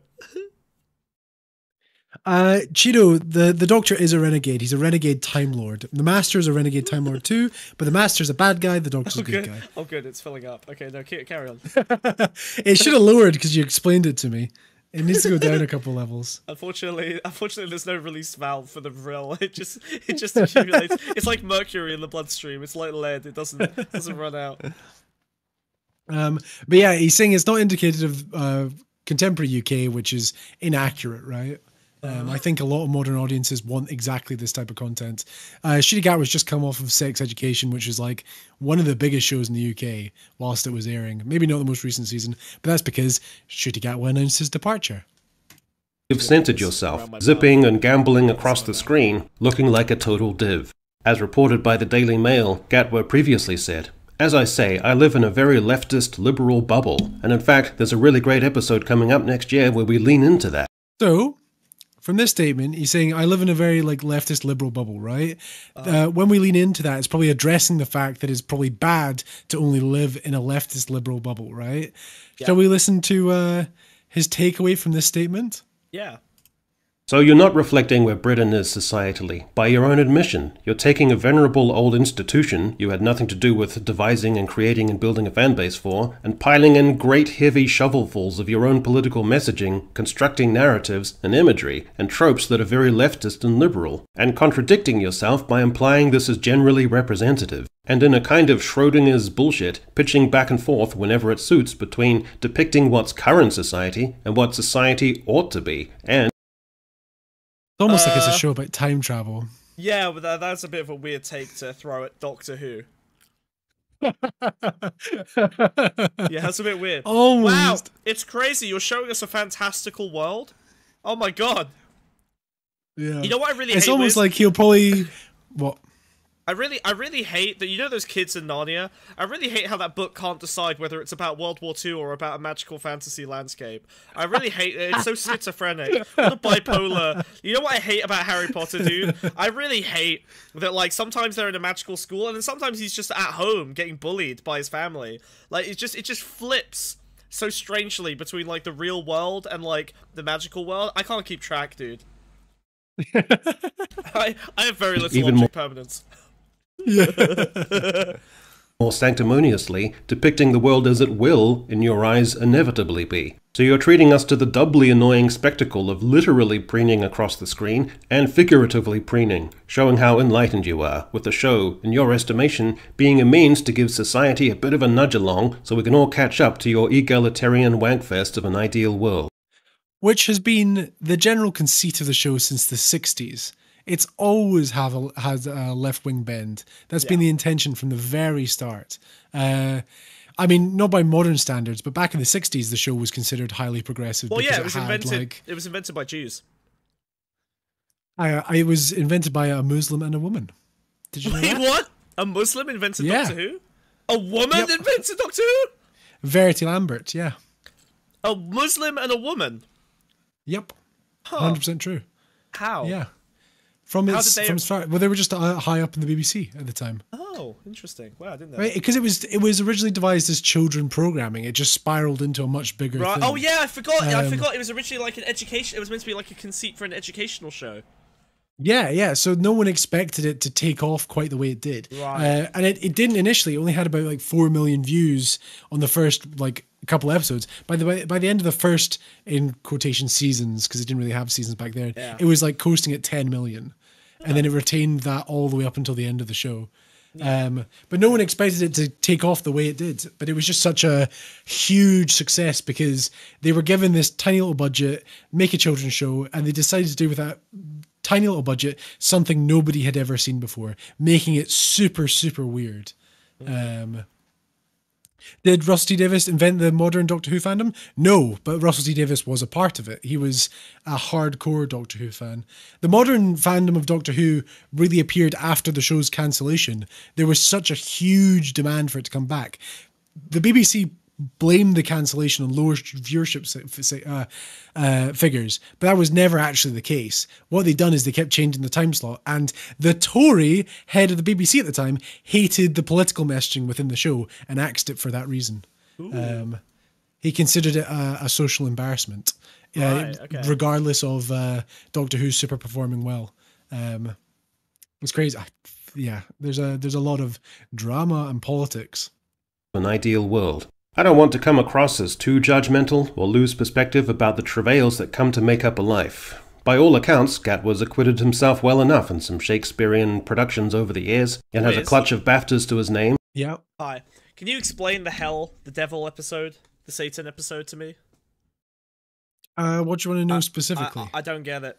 Cheeto, the Doctor is a renegade. He's a renegade Time Lord. The Master is a renegade Time Lord too, but the Master's a bad guy, the Doctor's a good guy.
Oh good, it's filling up. Okay, no, carry on.
It should have lowered because you explained it to me. It needs to go down a couple levels.
Unfortunately, there's no release valve for the vril. It just accumulates. It's like mercury in the bloodstream. It's like lead. It doesn't run out.
But yeah, he's saying it's not indicative of contemporary UK, which is inaccurate, right? I think a lot of modern audiences want exactly this type of content. Ncuti Gatwa's just come off of Sex Education, which is like one of the biggest shows in the UK whilst it was airing. Maybe not the most recent season, but that's because Ncuti Gatwa announced his departure.
You've centered yourself, zipping and gambling across the screen, looking like a total div. As reported by the Daily Mail, Gatwa previously said, "As I say, I live in a very leftist, liberal bubble, and in fact, there's a really great episode coming up next year where we lean into that."
So, from this statement, he's saying, I live in a very like leftist liberal bubble, right? When we lean into that, it's probably addressing the fact that it's probably bad to only live in a leftist liberal bubble, right? Yeah. Shall we listen to his takeaway from this statement?
Yeah.
So you're not reflecting where Britain is societally. By your own admission, you're taking a venerable old institution you had nothing to do with devising and creating and building a fanbase for, and piling in great heavy shovelfuls of your own political messaging, constructing narratives and imagery, and tropes that are very leftist and liberal, and contradicting yourself by implying this is generally representative, and in a kind of Schrodinger's bullshit, pitching back and forth whenever it suits between depicting what's current society and what society ought to be, and
it's almost like it's a show about time travel.
Yeah, but that's a bit of a weird take to throw at Doctor Who. Yeah, that's a bit weird.
Almost.
Wow, it's crazy. You're showing us a fantastical world. Oh my god.
Yeah.
You know what I really hate?
It's almost like he'll probably... What?
I really hate that, you know those kids in Narnia? I really hate how that book can't decide whether it's about World War II or about a magical fantasy landscape. I really hate it. It's so schizophrenic. What a bipolar. You know what I hate about Harry Potter, dude? I really hate that, like, sometimes they're in a magical school and then sometimes he's just at home getting bullied by his family. Like, it just flips so strangely between, like, the real world and, like, the magical world. I can't keep track, dude. I have very little object permanence.
More sanctimoniously, depicting the world as it will, in your eyes, inevitably be. So you're treating us to the doubly annoying spectacle of literally preening across the screen and figuratively preening, showing how enlightened you are, with the show, in your estimation, being a means to give society a bit of a nudge along so we can all catch up to your egalitarian wankfest of an ideal world.
Which has been the general conceit of the show since the 60s. It's always has a left-wing bend. That's been the intention from the very start. I mean, not by modern standards, but back in the 60s, the show was considered highly progressive.
Well,
because
yeah, it was invented by Jews.
It was invented by a Muslim and a woman. Did you know that?
What? A Muslim invented Doctor Who? A woman invented Doctor Who?
Verity Lambert, yeah.
A Muslim and a woman?
Yep. 100% true.
How?
Yeah. From start, well, they were just high up in the BBC at the time.
Oh, interesting. Wow, I didn't know.
Right, because it was originally devised as children programming. It just spiraled into a much bigger thing.
Oh yeah, I forgot. I forgot. It was originally like an education. It was meant to be like a conceit for an educational show.
Yeah. So no one expected it to take off quite the way it did.
Right.
And it didn't initially. It only had about like 4 million views on the first like couple episodes. By the end of the first, in quotation, seasons, because it didn't really have seasons back then, it was like coasting at 10 million. And then it retained that all the way up until the end of the show. But no one expected it to take off the way it did. But it was just such a huge success because they were given this tiny little budget, make a children's show, and they decided to do with that tiny little budget something nobody had ever seen before, making it super, super weird. Did Russell T Davies invent the modern Doctor Who fandom? No, but Russell T Davies was a part of it. He was a hardcore Doctor Who fan. The modern fandom of Doctor Who really appeared after the show's cancellation. There was such a huge demand for it to come back. The BBC blamed the cancellation on lower viewership figures, but that was never actually the case. What they'd done is they kept changing the time slot, and the Tory head of the BBC at the time hated the political messaging within the show and axed it for that reason. He considered it a social embarrassment, regardless of Doctor Who super performing well. It's crazy. There's a lot of drama and politics.
An ideal world. I don't want to come across as too judgmental or lose perspective about the travails that come to make up a life. By all accounts, Gatwa's acquitted himself well enough in some Shakespearean productions over the years, and has a clutch of BAFTAs to his name.
Yeah.
Hi. Can you explain the devil episode, the Satan episode to me?
What do you want to know specifically?
I don't get it.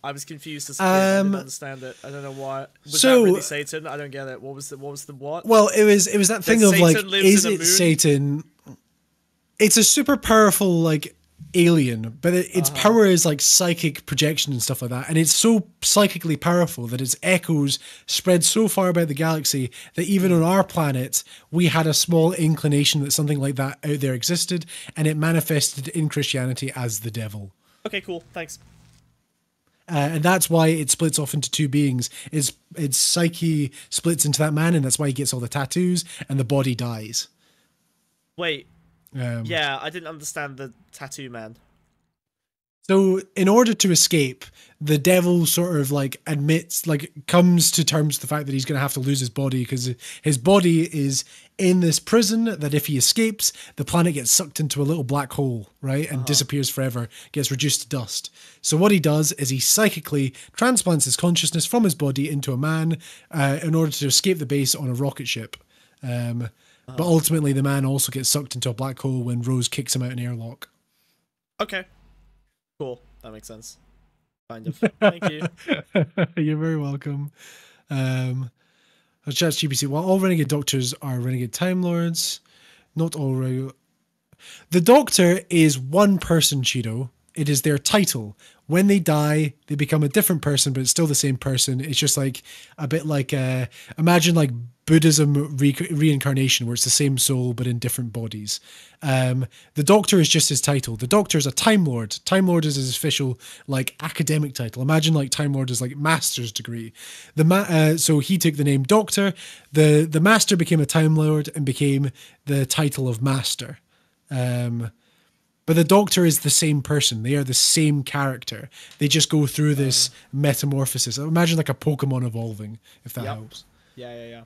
I was confused as I didn't understand it. I don't know why. Was that really Satan? I don't get it. What was the what?
Well, it was that thing of like, is it Satan? It's a super powerful like alien, but its power is like psychic projection and stuff like that, and it's so psychically powerful that its echoes spread so far about the galaxy that even on our planet we had a small inclination that something like that out there existed, and it manifested in Christianity as the devil.
Okay, cool. Thanks.
And that's why it splits off into two beings. Its psyche splits into that man, and that's why he gets all the tattoos, and the body dies.
Wait. Yeah, I didn't understand the tattoo man.
So in order to escape, the devil sort of like comes to terms with the fact that he's going to have to lose his body, because his body is in this prison that if he escapes, the planet gets sucked into a little black hole, right? And disappears forever, gets reduced to dust. So what he does is he psychically transplants his consciousness from his body into a man in order to escape the base on a rocket ship. But ultimately the man also gets sucked into a black hole when Rose kicks him out an airlock.
Okay. Cool. That makes sense. Kind of. Thank you.
You're very welcome. ChatGPT. Well, all renegade doctors are renegade time lords. Not all The Doctor is one person, Cheeto. It is their title. When they die, they become a different person, but it's still the same person. It's just like a bit like imagine like Buddhism reincarnation, where it's the same soul but in different bodies. The Doctor is just his title. The Doctor is a Time Lord. Time Lord is his official like academic title. Imagine like Time Lord is like master's degree. So he took the name Doctor. The Master became a Time Lord and became the title of Master. But the Doctor is the same person. They are the same character. They just go through this metamorphosis. Imagine like a Pokemon evolving, if that helps.
Yeah.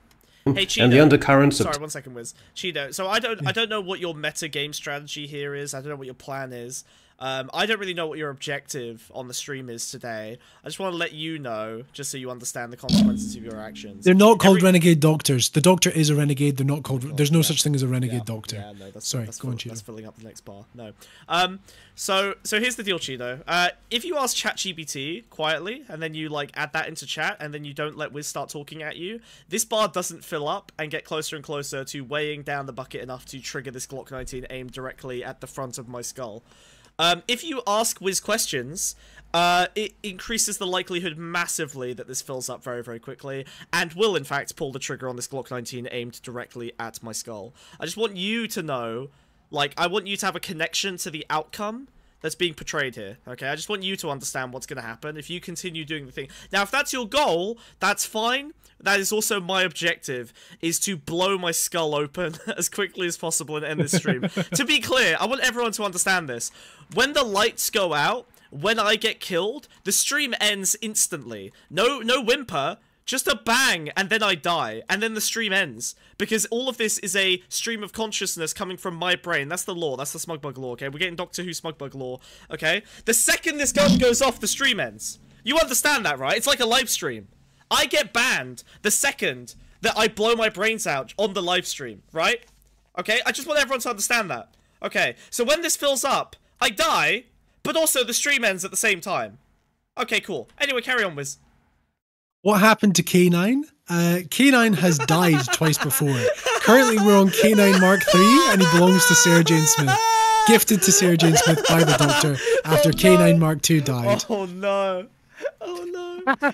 Hey, Cheeto.
And the undercurrents of...
Sorry, 1 second, Wiz. Cheeto. So I don't know what your meta game strategy here is. I don't know what your plan is. I don't really know what your objective on the stream is today. I just want to let you know, just so you understand the consequences of your actions.
They're not called renegade doctors. The doctor is a renegade. They're not called... There's no such thing as a renegade doctor.
Yeah, no, that's,
sorry,
that's
go on, Cheeto.
That's filling up the next bar. No. So here's the deal, Cheeto. If you ask ChatGPT quietly, and then you, like, add that into chat, and then you don't let Wiz start talking at you, this bar doesn't fill up and get closer and closer to weighing down the bucket enough to trigger this Glock 19 aimed directly at the front of my skull. If you ask Wiz questions, it increases the likelihood massively that this fills up very, very quickly, and will, in fact, pull the trigger on this Glock 19 aimed directly at my skull. I just want you to know, like, I want you to have a connection to the outcome that's being portrayed here, okay? I just want you to understand what's going to happen if you continue doing the thing. Now, if that's your goal, that's fine. That is also my objective, is to blow my skull open as quickly as possible and end this stream. To be clear, I want everyone to understand this. When the lights go out, when I get killed, the stream ends instantly. No whimper, just a bang, and then I die, and then the stream ends. Because all of this is a stream of consciousness coming from my brain. That's the lore, that's the Smugbug lore, okay? We're getting Doctor Who Smugbug lore, okay? The second this gun goes off, the stream ends. You understand that, right? It's like a live stream. I get banned the second that I blow my brains out on the live stream, right? Okay, I just want everyone to understand that. Okay, so when this fills up, I die, but also the stream ends at the same time. Okay, cool. Anyway, carry on, Wiz.
What happened to K9? K9 has died twice before. Currently, we're on K9 Mark III, and he belongs to Sarah Jane Smith. Gifted to Sarah Jane Smith by the Doctor after K9 Mark II died.
Oh no. Oh no.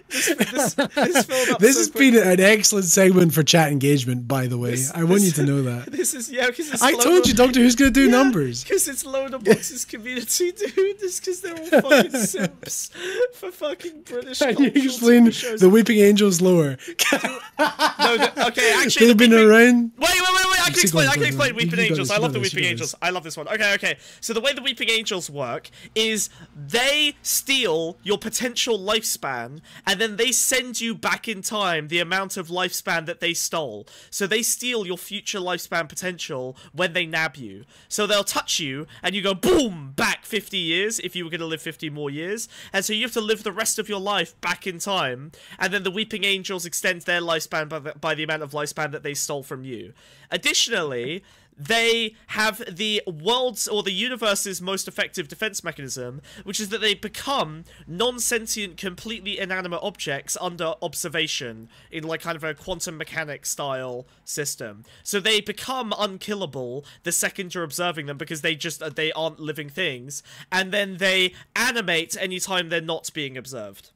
This
has been an excellent segment for chat engagement, by the way. I want you to know that.
This is, yeah, because it's
I told you Doctor Who's going to do numbers.
Because it's Loader Box's community, dude. It's because they're all fucking simps for fucking British culture.
Can you explain the Weeping Angels lore?
Okay, actually,
they've been around.
Wait. I can explain Weeping Angels. I love the Weeping Angels. I love this one. Okay. So the way the Weeping Angels work is they steal your potential lifespan, and then they send you back in time the amount of lifespan that they stole. So they steal your future lifespan potential when they nab you. So they'll touch you, and you go boom, back 50 years if you were going to live 50 more years. And so you have to live the rest of your life back in time, and then the Weeping Angels extend their lifespan by the amount of lifespan that they stole from you. Additionally, they have the world's or the universe's most effective defense mechanism, which is that they become non-sentient, completely inanimate objects under observation in like kind of a quantum mechanics style system. So they become unkillable the second you're observing them because they aren't living things, and then they animate anytime they're not being observed.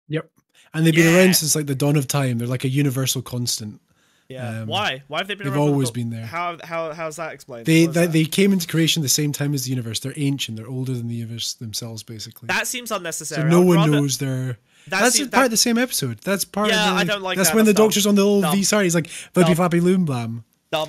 Yep. And they've been around since like the dawn of time. They're like a universal constant.
Yeah. Why have they been
They've
around? They've
always been there.
How's that explained?
They came into creation the same time as the universe. They're ancient. They're older than the universe themselves, basically.
That seems unnecessary.
So no one knows they're... That's part of the same episode. That's part of the...
I don't like that.
That's when the Doctor's on the old VCR. He's like, Flippy Flappy Loom Blam.
Dumb.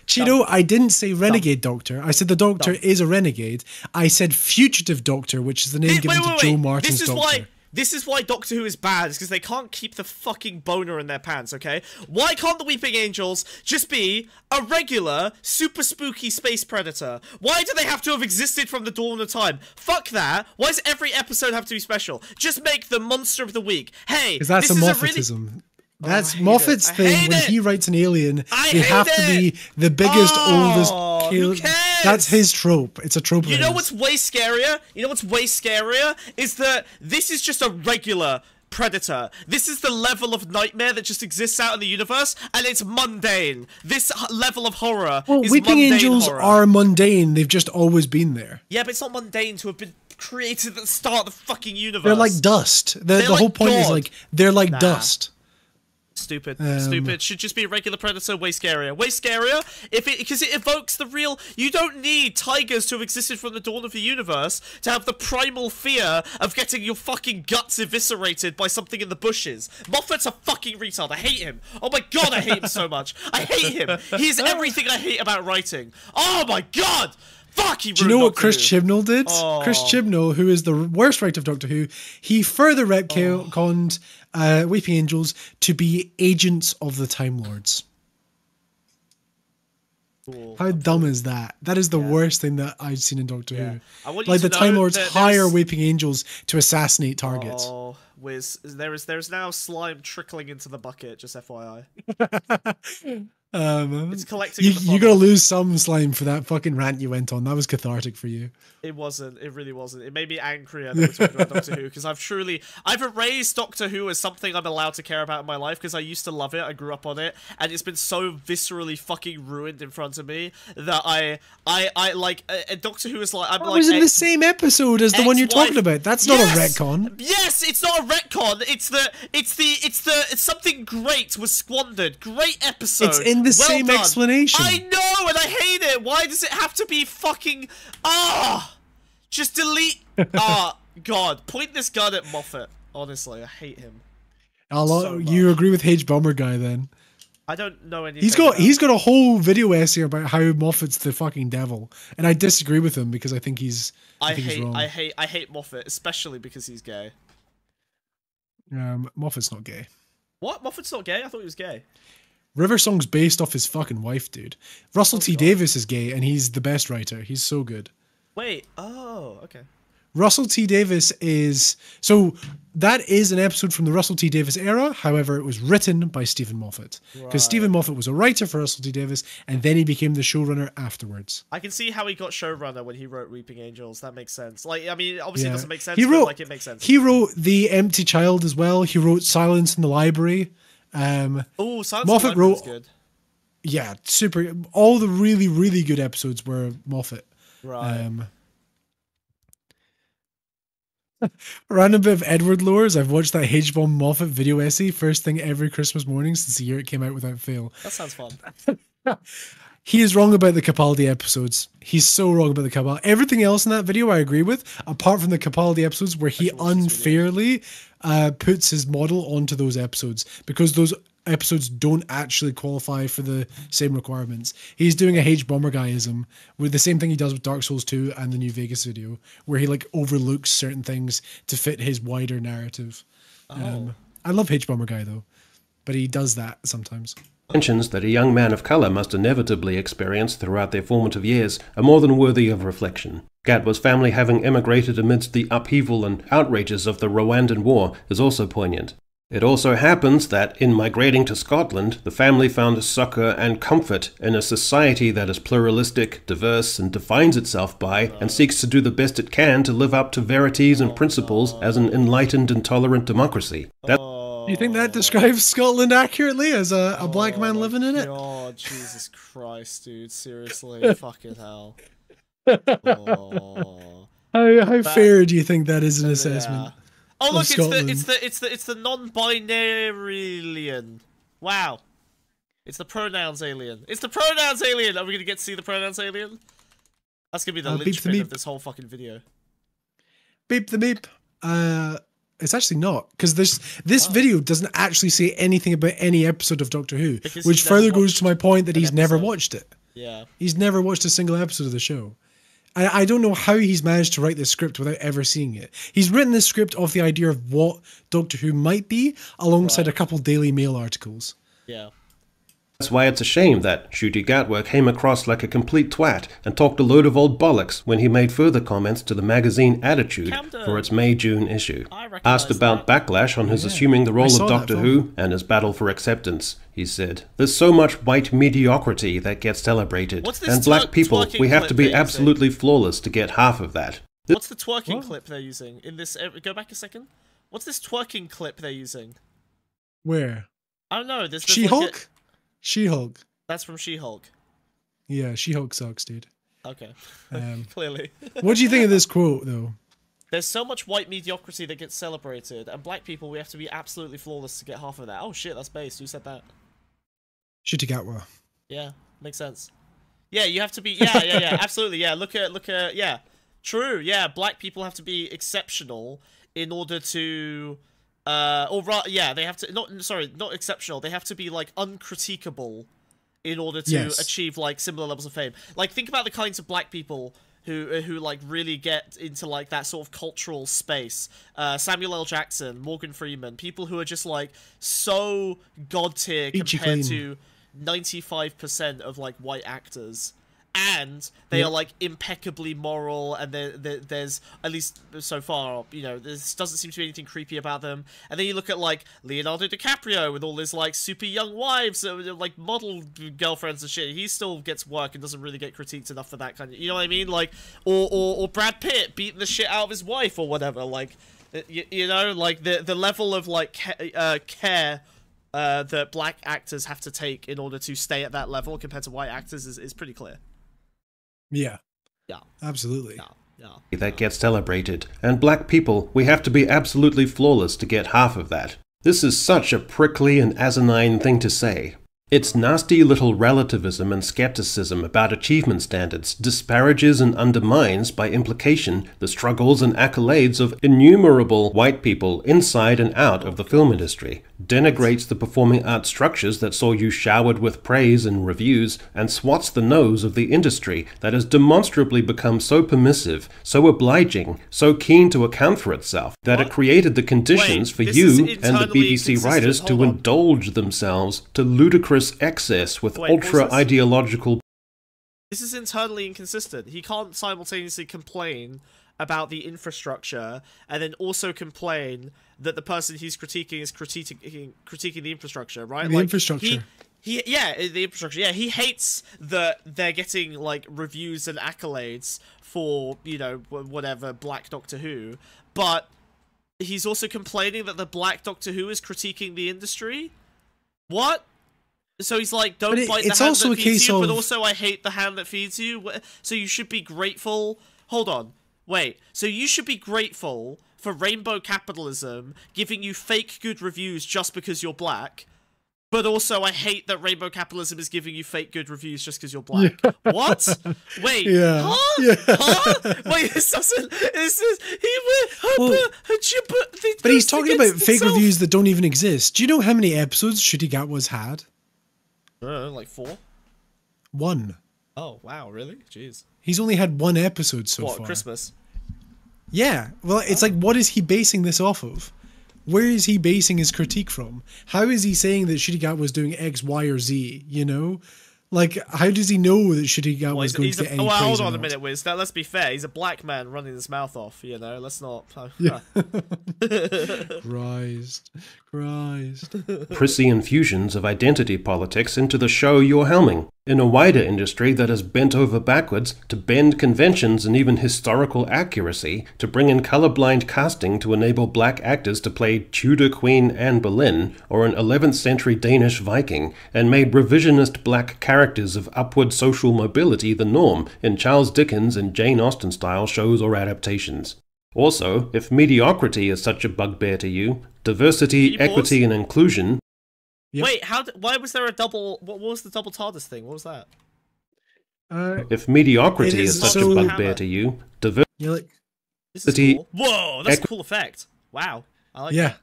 Cheeto, I didn't say renegade doctor. I said the Doctor is a renegade. I said fugitive doctor, which is the name given to Joe Martin's Doctor.
This is why Doctor Who is bad, is because they can't keep the fucking boner in their pants, okay? Why can't the Weeping Angels just be a regular, super spooky space predator? Why do they have to have existed from the dawn of time? Fuck that. Why does every episode have to be special? Just make the monster of the week. Hey,
because that's a Moffatism. That's Moffat's thing. When he writes an alien, they have to be the biggest, oldest.
Who cares?
That's his trope. It's a trope.
You know what's way scarier? Is that this is just a regular predator. This is the level of nightmare that just exists out in the universe, and it's mundane. This level of horror is
Weeping Angels
horror.
are mundane. They've just always been there.
Yeah, but it's not mundane to have been created at the start of the fucking universe.
They're like dust. The whole point is like they're like dust.
Stupid. Should just be a regular predator. Way scarier. Because it evokes the real. You don't need tigers to have existed from the dawn of the universe to have the primal fear of getting your fucking guts eviscerated by something in the bushes. Moffat's a fucking retard. I hate him. Oh my god, I hate him so much. I hate him. He is everything I hate about writing. Oh my god. Fuck, he ruined
Do you know what
Doctor
Chris
Who.
Chibnall did?
Oh.
Chris Chibnall, who is the worst writer of Doctor Who, he further retconned Weeping Angels to be agents of the Time Lords.
Cool.
How dumb is that? That is the worst thing that I've seen in Doctor Who.
I want you
Like
to
the Time
know
Lords
that
hire
there's-
Weeping Angels to assassinate targets.
Oh, Wiz, there is now slime trickling into the bucket. Just FYI, it's collecting. in the
You gotta
funnel.
lose some slime for that fucking rant you went on. That was cathartic for you.
It wasn't. It really wasn't. It made me angrier that we're talking about Doctor Who because I've erased Doctor Who as something I'm allowed to care about in my life because I used to love it. I grew up on it, and it's been so viscerally fucking ruined in front of me that I like Doctor Who is like I'm
That
like
was in the same episode as the one you're
ex-wife-
talking about. That's not a
Yes!
retcon.
Yes, it's not a retcon. It's something great was squandered. Great episode.
It's in the same
done.
explanation.
I know, and I hate it. Why does it have to be fucking just delete God, point this gun at Moffat. Honestly, I hate him. So much.
You agree with H Bomber guy then?
I don't know anything.
He's got a whole video essay about how Moffat's the fucking devil, and I disagree with him because I think he's wrong.
I hate Moffat, especially because he's gay.
Moffat's not gay.
What? Moffat's not gay? I thought he was gay.
River Song's based off his fucking wife, dude. Russell T Davies is gay, and he's the best writer. He's so good.
Wait. Oh, okay.
Russell T Davies is... So, that is an episode from the Russell T Davies era. However, it was written by Stephen Moffat. Because Stephen Moffat was a writer for Russell T Davies, and then he became the showrunner afterwards.
I can see how he got showrunner when he wrote Weeping Angels. That makes sense. Like, I mean, obviously it doesn't make sense, but like, it makes sense.
He wrote The Empty Child as well. He wrote Silence in the Library.
Oh, Silence
Moffat
in the Library was
wrote...
good.
Yeah, super. All the really, really good episodes were Moffat.
Right.
Random bit of Edward lores. I've watched that H-Bomb Moffat video essay first thing every Christmas morning since the year it came out without fail.
That sounds fun.
He is wrong about the Capaldi episodes. He's so wrong about the Capaldi. Everything else in that video I agree with, apart from the Capaldi episodes where he unfairly puts his model onto those episodes because those episodes don't actually qualify for the same requirements. He's doing a H-Bomber guyism with the same thing he does with Dark Souls 2 and the New Vegas video, where he like overlooks certain things to fit his wider narrative. I love H-Bomber guy though, but he does that sometimes.
Tensions that a young man of colour must inevitably experience throughout their formative years are more than worthy of reflection. Gatwa's family having emigrated amidst the upheaval and outrages of the Rwandan War is also poignant. It also happens that, in migrating to Scotland, the family found succour and comfort in a society that is pluralistic, diverse, and defines itself by, and seeks to do the best it can to live up to verities and principles as an enlightened and tolerant democracy.
Do you think that describes Scotland accurately as a black man living in it?
Oh, Jesus Christ, dude. Seriously. Fucking hell. Oh.
How fair do you think that is an assessment?
Yeah. Oh look,
Scotland?
it's the non-binary alien. Wow. It's the pronouns alien. It's the pronouns alien! Are we gonna get to see the pronouns alien? That's gonna be the linchpin of this whole fucking video.
Beep the beep. It's actually not, because this video doesn't actually say anything about any episode of Doctor Who,
Because
which
he's never
further goes
watched
to my point that
an
he's never
episode.
watched it.
Yeah.
He's never watched a single episode of the show. I don't know how he's managed to write this script without ever seeing it. He's written this script off the idea of what Doctor Who might be, alongside a couple Daily Mail articles.
Yeah.
That's why it's a shame that Ncuti Gatwa came across like a complete twat and talked a load of old bollocks when he made further comments to the magazine Attitude for its May-June issue. Asked about backlash on his assuming the role of
saw that
Doctor
film.
Who and his battle for acceptance, he said, "There's so much white mediocrity that gets celebrated,
What's this
and black people,
twerking
we have to
clip
be
they're using?
absolutely flawless to get half of that."
What's the twerking clip they're using in this? Go back a second. What's this twerking clip they're using?
Where?
I don't know. There's
She-Hulk?
Like
She-Hulk.
that's from She-Hulk.
Yeah, She-Hulk sucks, dude.
Okay.
Um,
Clearly.
What do you think of this quote, though?
There's so much white mediocrity that gets celebrated, and black people, we have to be absolutely flawless to get half of that. Oh shit, that's based. Who said that?
Ncuti Gatwa.
Yeah, makes sense. Yeah, you have to be. Yeah, absolutely. Yeah, look at. Yeah, true. Yeah, black people have to be exceptional in order to. Yeah, they have to. Not exceptional. They have to be like uncritiquable, in order to achieve like similar levels of fame. Like, think about the kinds of black people who like really get into like that sort of cultural space. Samuel L. Jackson, Morgan Freeman, people who are just like so god tier compared to 95% of like white actors. And they are like impeccably moral, and there's, at least so far, you know, there doesn't seem to be anything creepy about them. And then you look at like Leonardo DiCaprio with all his like super young wives, like model girlfriends and shit. He still gets work and doesn't really get critiqued enough for that kind of, you know what I mean? Like, or Brad Pitt beating the shit out of his wife or whatever. Like, you know, like the level of like care that black actors have to take in order to stay at that level compared to white actors is pretty clear.
Yeah.
Yeah.
Absolutely.
Yeah.
That gets celebrated, and black people, we have to be absolutely flawless to get half of that. This is such a prickly and asinine thing to say. Its nasty little relativism and skepticism about achievement standards disparages and undermines, by implication, the struggles and accolades of innumerable white people inside and out of the film industry, denigrates the performing arts structures that saw you showered with praise and reviews, and swats the nose of the industry that has demonstrably become so permissive, so obliging, so keen to account for itself, that it created the conditions for you and the BBC writers to indulge themselves to ludicrous excess with ultra-ideological...
This is internally inconsistent. He can't simultaneously complain about the infrastructure and then also complain that the person he's critiquing is critiquing the infrastructure, right?
The infrastructure.
The infrastructure. Yeah, he hates that they're getting, like, reviews and accolades for, you know, whatever, Black Doctor Who, but he's also complaining that the Black Doctor Who is critiquing the industry? What? So he's like, don't bite the hand that feeds you, but also I hate the hand that feeds you. So you should be grateful. Hold on. Wait. So you should be grateful for rainbow capitalism giving you fake good reviews just because you're black. But also I hate that rainbow capitalism is giving you fake good reviews just because you're black. Yeah. What? Wait.
Yeah.
Huh?
Yeah.
Huh? Wait, this doesn't... This is...
But he's talking about fake reviews that don't even exist. Do you know how many episodes Ncuti Gatwa's had?
Like 4?
1.
Oh, wow, really? Jeez.
He's only had 1 episode so far.
What, Christmas?
Yeah. Well, it's like, what is he basing this off of? Where is he basing his critique from? How is he saying that Ncuti Gatwa was doing X, Y, or Z, you know? Like, how does he know that Ncuti Gatwa was going to get any praise?
Hold on a minute, Wiz. Let's be fair. He's a black man running his mouth off, you know? Let's not... Yeah.
Christ.
Prissy infusions of identity politics into the show you're helming, in a wider industry that has bent over backwards to bend conventions and even historical accuracy to bring in colorblind casting to enable black actors to play Tudor Queen Anne Boleyn or an 11th century Danish Viking, and made revisionist black characters of upward social mobility the norm in Charles Dickens and Jane Austen style shows or adaptations. Also, if mediocrity is such a bugbear to you, diversity, equity, and inclusion...
Yep. Wait, why was there a double... What was the double TARDIS thing? What was that?
If mediocrity is such a bugbear to you, diversity...
This is cool. Whoa, that's a cool effect. Wow. I like that.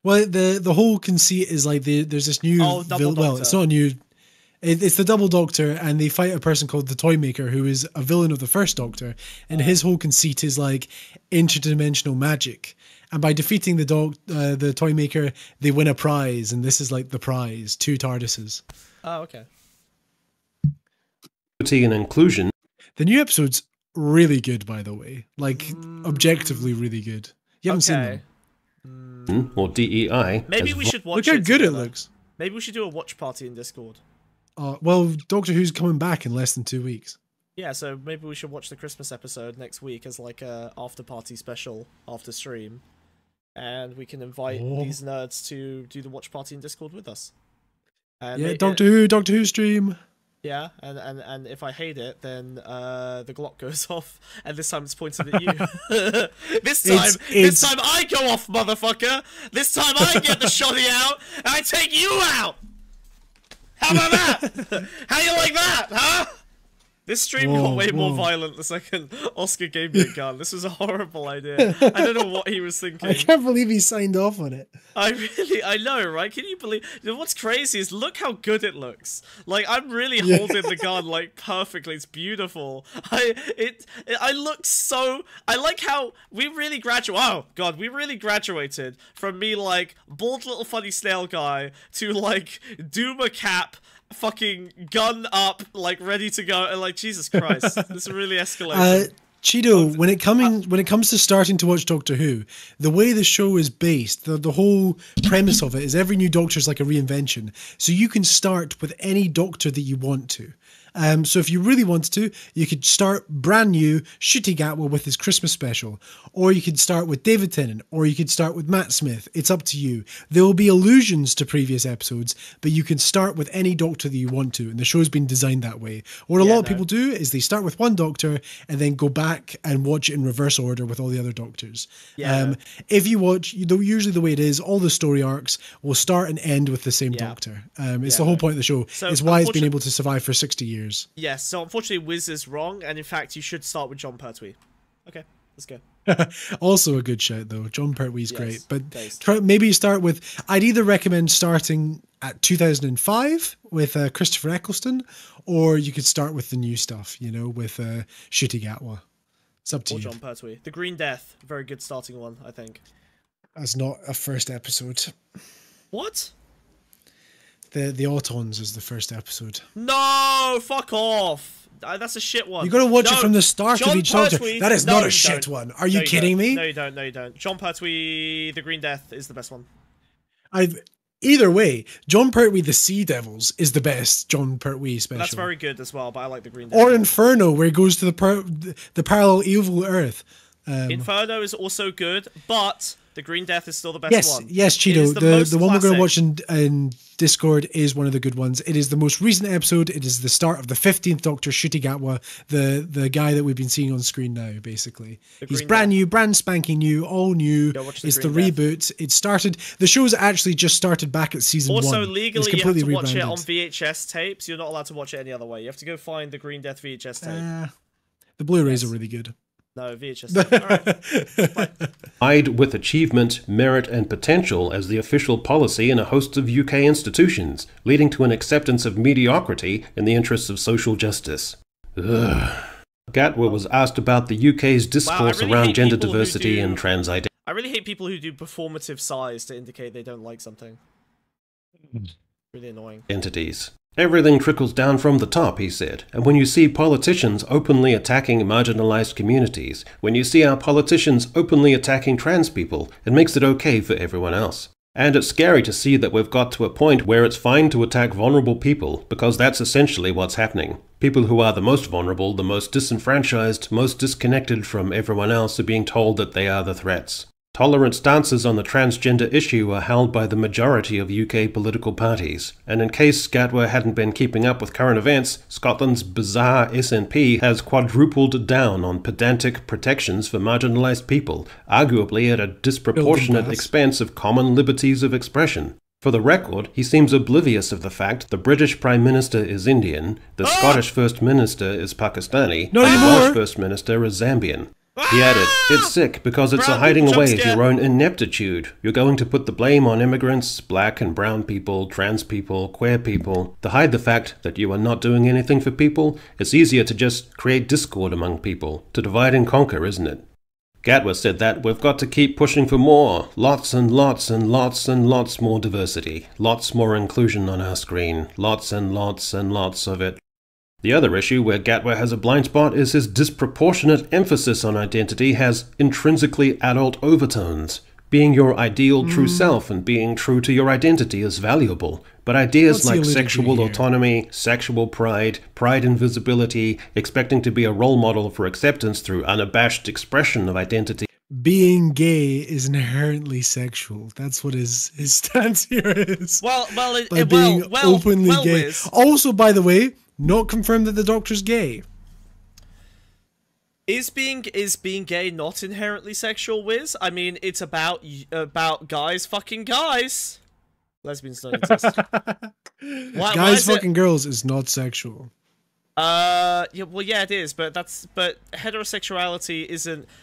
Well, the whole conceit is like there's this new... well, it's not a new... It's the Double Doctor, and they fight a person called the Toymaker, who is a villain of the first Doctor, and his whole conceit is like interdimensional magic. And by defeating the Toymaker, they win a prize, and this is like the prize, 2 TARDISes.
Oh, okay.
And inclusion.
The new episode's really good, by the way. Like, objectively really good. You haven't seen them.
Or DEI.
Maybe we should watch
it. Look how good it looks.
Maybe we should do a watch party in Discord.
Well, Doctor Who's coming back in less than 2 weeks.
Yeah, so maybe we should watch the Christmas episode next week as like a after party special after stream, and we can invite these nerds to do the watch party in Discord with us. And
Doctor Who stream.
Yeah, and if I hate it, then the Glock goes off, and this time it's pointed at you. This time I go off, motherfucker. This time I get the shotty out, and I take you out. How about that? How you like that, huh? This stream
Whoa,
got way more
whoa.
violent the second Oscar gave me a gun. This was a horrible idea. I don't know what he was thinking.
I can't believe he signed off on it.
I know, right? Can you believe? What's crazy is look how good it looks. Like I'm really holding the gun like perfectly. It's beautiful. I look so. I like how we really graduated. Oh god, we really graduated from me like bald little funny snail guy to like Doomer cap. Fucking gun up, like ready to go, and like Jesus Christ, this really escalated.
Cheeto, when it comes to starting to watch Doctor Who, the way the show is based, the whole premise of it is every new Doctor is like a reinvention. So you can start with any Doctor that you want to. So if you really wanted to, you could start brand new Ncuti Gatwa with his Christmas special, or you could start with David Tennant, or you could start with Matt Smith. It's up to you. There will be allusions to previous episodes, but you can start with any Doctor that you want to, and the show's been designed that way. What a lot of people do is they start with one Doctor and then go back and watch it in reverse order with all the other Doctors. If you watch, usually the way it is, all the story arcs will start and end with the same Doctor. It's the whole point of the show.
So
it's why it's been able to survive for 60 years.
Yes, so unfortunately Wiz is wrong, and in fact you should start with John Pertwee. Okay, let's go.
Also a good shout though. John Pertwee's great, but maybe you start with. I'd either recommend starting at 2005 with Christopher Eccleston, or you could start with the new stuff. With Ncuti Gatwa. It's up to you.
John Pertwee. The Green Death, very good starting one, I think.
That's not a first episode.
What?
The Autons is the first episode.
No, fuck off. That's a shit one.
You got to watch it from the start
John
of each
Pertwee,
Doctor. That is not a shit one. Are you kidding me?
No, you don't. No, you don't. John Pertwee, The Green Death is the best one.
Either way, John Pertwee, The Sea Devils is the best John Pertwee special.
That's very good as well, but I like The Green Death.
Or Inferno, where he goes to the parallel evil Earth.
Inferno is also good, but The Green Death is still the best one.
Yes, Cheeto. The one we're going to watch in Discord is one of the good ones. It is the most recent episode. It is the start of the 15th Doctor, Ncuti Gatwa, the guy that we've been seeing on screen now, basically. He's brand new, brand spanking new, all new. It's the reboot. It started... The show's actually just started back at season 1.
Also, legally, you have to watch it on VHS tapes. You're not allowed to watch it any other way. You have to go find the Green Death VHS tape.
The Blu-rays are really good.
No, VHS tape. All right.
Eyed with achievement, merit, and potential as the official policy in a host of UK institutions, leading to an acceptance of mediocrity in the interests of social justice. Ugh. Gatwa was asked about the UK's discourse around gender diversity and trans identity.
I really hate people who do performative sighs to indicate they don't like something. Really annoying.
Entities. Everything trickles down from the top, he said, and when you see politicians openly attacking marginalized communities, when you see our politicians openly attacking trans people, it makes it okay for everyone else. And it's scary to see that we've got to a point where it's fine to attack vulnerable people, because that's essentially what's happening. People who are the most vulnerable, the most disenfranchised, most disconnected from everyone else are being told that they are the threats. Tolerant stances on the transgender issue are held by the majority of UK political parties, and in case Gatwa hadn't been keeping up with current events, Scotland's bizarre SNP has quadrupled down on pedantic protections for marginalised people, arguably at a disproportionate expense of common liberties of expression. For the record, he seems oblivious of the fact the British Prime Minister is Indian, the Scottish First Minister is Pakistani, and the Welsh First Minister is Zambian. He added, "It's sick because it's a hiding away of your own ineptitude. You're going to put the blame on immigrants, black and brown people, trans people, queer people. To hide the fact that you are not doing anything for people, it's easier to just create discord among people, to divide and conquer, isn't it?" Gatwa said that we've got to keep pushing for more, lots and lots and lots and lots more diversity, lots more inclusion on our screen, lots and lots and lots of it. The other issue where Gatwa has a blind spot is his disproportionate emphasis on identity has intrinsically adult overtones. Being your ideal true self and being true to your identity is valuable, but ideas like sexual autonomy, sexual pride, pride in visibility, expecting to be a role model for acceptance through unabashed expression of identity.
Being gay is inherently sexual. That's what his stance here is. Being openly gay.
Wiz.
Also, by the way, not confirmed that the Doctor's gay.
Is being gay not inherently sexual, Wiz? I mean, it's about guys fucking guys. Lesbians don't exist.
Guys fucking girls is not sexual.
Yeah, well, yeah, it is, but heterosexuality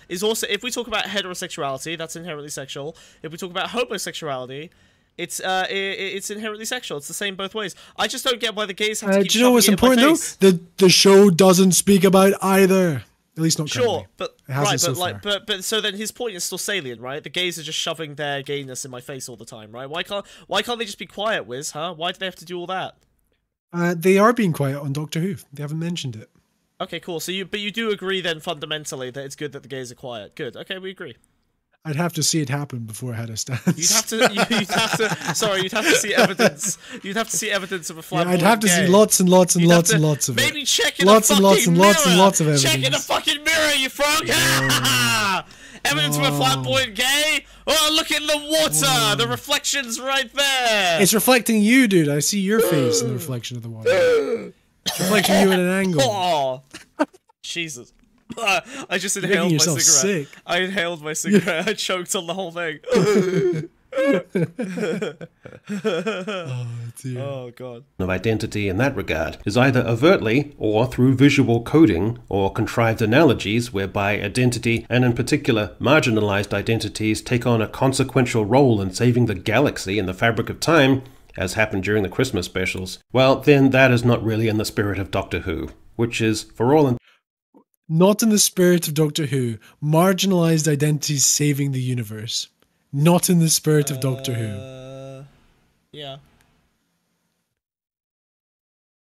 is also, if we talk about heterosexuality, that's inherently sexual. If we talk about homosexuality, it's inherently sexual. It's the same both ways. I just don't get why the gays have to keep
do you know what's
shoving it in my
important
face.
though? The show doesn't speak about either. At least not currently.
Sure, but
It hasn't
right,
so
but like,
far.
but so then his point is still salient, right? The gays are just shoving their gayness in my face all the time, right? Why can't they just be quiet, Wiz? Huh? Why do they have to do all that?
They are being quiet on Doctor Who. They haven't mentioned it.
Okay, cool. So you do agree then fundamentally that it's good that the gays are quiet. Good. Okay, we agree.
I'd have to see it happen before I had a stance.
You'd have to. Sorry, you'd have to see evidence. You'd have to see evidence of a flamboyant
I'd have to
gay.
see lots and lots and
You'd have
lots
to
and lots of
maybe
it.
check in
Lots
a
and
fucking
lots and
mirror.
lots and lots of
Check in a
evidence.
fucking mirror, you frog. Evidence of a flamboyant gay. Oh, look in the water. The reflection's right there.
It's reflecting you, dude. I see your face in the reflection of the water. It's reflecting you at an angle.
Oh, Jesus. I just
You're
inhaled
making
my
yourself
cigarette.
sick.
I inhaled my cigarette. I choked on the whole thing.
Oh, dear.
Oh, God.
Of identity in that regard is either overtly or through visual coding or contrived analogies whereby identity, and in particular marginalized identities, take on a consequential role in saving the galaxy in the fabric of time, as happened during the Christmas specials. Well, then that is not really in the spirit of Doctor Who, which is, for all
Not in the spirit of Doctor Who. Marginalized identities saving the universe. Not in the spirit of Doctor Who.
Yeah.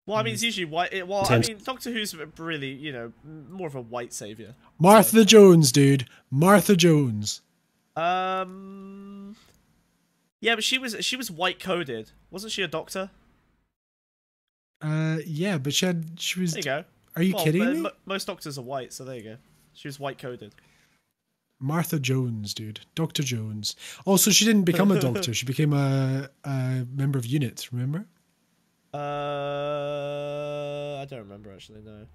Well, I mean, it's usually white. I mean, Doctor Who's really, more of a white savior.
Martha Jones, dude. Martha Jones.
Yeah, but she was white coded, wasn't she? A doctor?
Yeah, but she was.
There you go.
Are you kidding me?
Most doctors are white, so there you go. She was white coded.
Martha Jones, dude. Dr. Jones. Also, she didn't become a doctor. She became a member of UNIT, remember?
I don't remember, actually, no.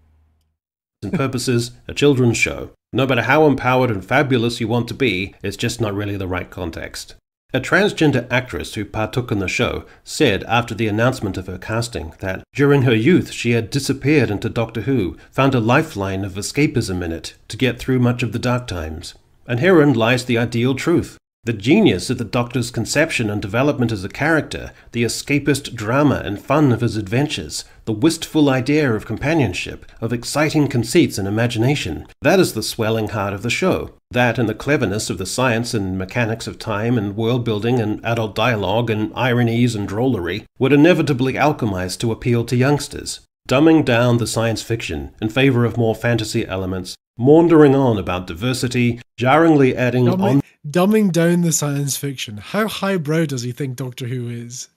and purposes, a children's show. No matter how empowered and fabulous you want to be, it's just not really the right context. A transgender actress who partook in the show said after the announcement of her casting that during her youth she had disappeared into Doctor Who, found a lifeline of escapism in it to get through much of the dark times. And herein lies the ideal truth. The genius of the Doctor's conception and development as a character, the escapist drama and fun of his adventures, the wistful idea of companionship, of exciting conceits and imagination. That is the swelling heart of the show. That and the cleverness of the science and mechanics of time and world-building and adult dialogue and ironies and drollery would inevitably alchemize to appeal to youngsters. Dumbing down the science fiction in favor of more fantasy elements, maundering on about diversity, jarringly adding on...
Dumbing down the science fiction. How highbrow does he think Doctor Who is?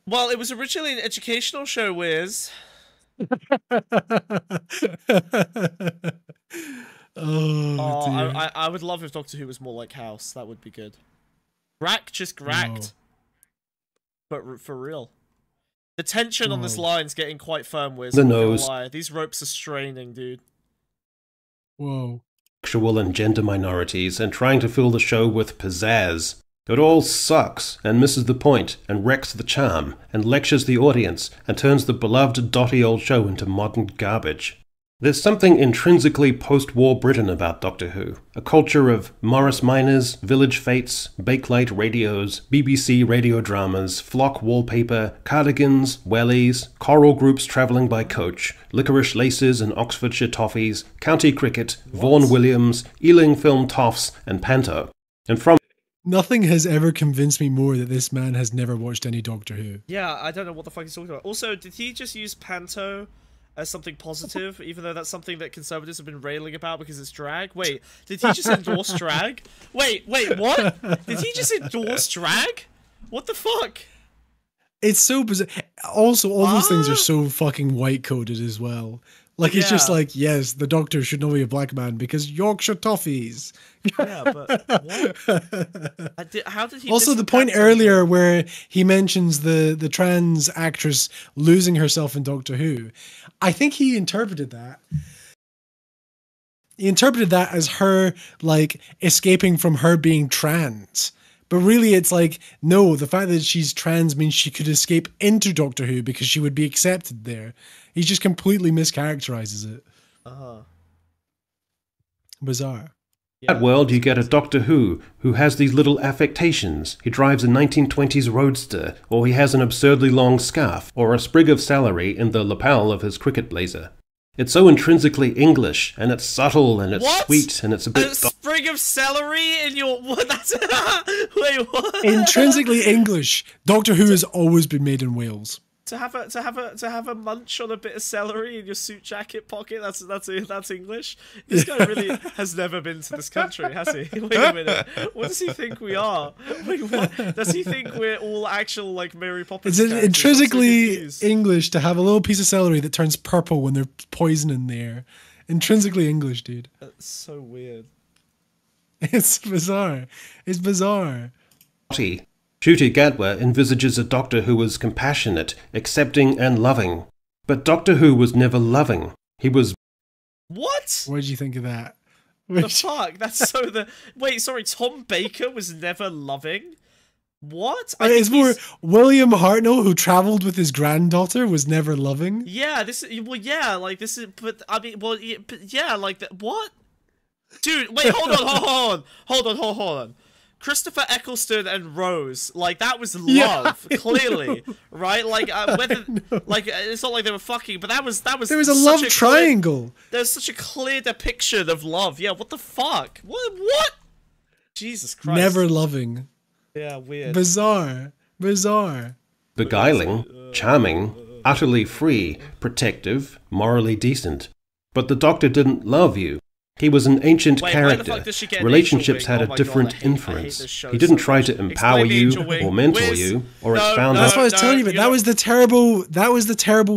Well, it was originally an educational show, Wiz. I would love if Doctor Who was more like House. That would be good. Just gracked. But for real. The tension on this line's getting quite firm, Wiz.
The nose.
These ropes are straining, dude.
Whoa.
Sexual and gender minorities and trying to fill the show with pizzazz. It all sucks and misses the point and wrecks the charm and lectures the audience and turns the beloved dotty old show into modern garbage. There's something intrinsically post-war Britain about Doctor Who. A culture of Morris Minors, village fates, bakelite radios, BBC radio dramas, flock wallpaper, cardigans, wellies, choral groups travelling by coach, licorice laces and Oxfordshire toffees, county cricket, Vaughan Williams, Ealing film toffs, and panto. And from
Nothing has ever convinced me more that this man has never watched any Doctor Who.
Yeah, I don't know what the fuck he's talking about. Also, did he just use panto as something positive, even though that's something that conservatives have been railing about because it's drag? Wait, did he just endorse drag? Wait, what? Did he just endorse drag? What the fuck?
It's so bizarre. Also, all those things are so fucking white-coded as well. Like, it's just like, yes, the Doctor should not be a black man because Yorkshire toffees.
Yeah, but what? How did he...
Also, the point earlier where he mentions the trans actress losing herself in Doctor Who, I think he interpreted that. He interpreted that as her, like, escaping from her being trans. But really, it's like, no, the fact that she's trans means she could escape into Doctor Who because she would be accepted there. He just completely mischaracterizes it. Bizarre.
In that world, you get a Doctor Who has these little affectations. He drives a 1920s roadster, or he has an absurdly long scarf, or a sprig of celery in the lapel of his cricket blazer. It's so intrinsically English, and it's subtle, and it's sweet, and it's a bit...
A sprig of celery in your... What? That's... Wait, what?
Intrinsically English. Doctor Who has always been made in Wales.
To have a munch on a bit of celery in your suit jacket pocket, that's English. This guy really has never been to this country, has he? Wait a minute. What does he think we are? Wait, what? Does he think we're all actual like Mary Poppins?
It's intrinsically English to have a little piece of celery that turns purple when there's poison in the air. Intrinsically English, dude.
That's so weird.
It's bizarre. It's bizarre.
Ncuti Gatwa envisages a Doctor who was compassionate, accepting, and loving. But Doctor Who was never loving. He was...
What?
What did you think of that?
The fuck? That's so the... Wait, sorry, Tom Baker was never loving? What?
It's more William Hartnell, who travelled with his granddaughter, was never loving.
Yeah, this is... Well, yeah, like, this is... But, I mean, well, yeah, like, that. What? Dude, wait, hold on. Christopher Eccleston and Rose, like, that was love, clearly, right? Like, whether, like, it's not like they were fucking, but that was. There
was a love triangle.
There's such a clear depiction of love. Yeah, what the fuck? What? Jesus Christ.
Never loving.
Yeah, weird.
Bizarre.
beguiling, charming, utterly free, protective, morally decent. But the Doctor didn't love you. He was an ancient character. Relationships had a different inference. He didn't try to empower you or mentor you or expound.
That's what I was telling you. But that was the terrible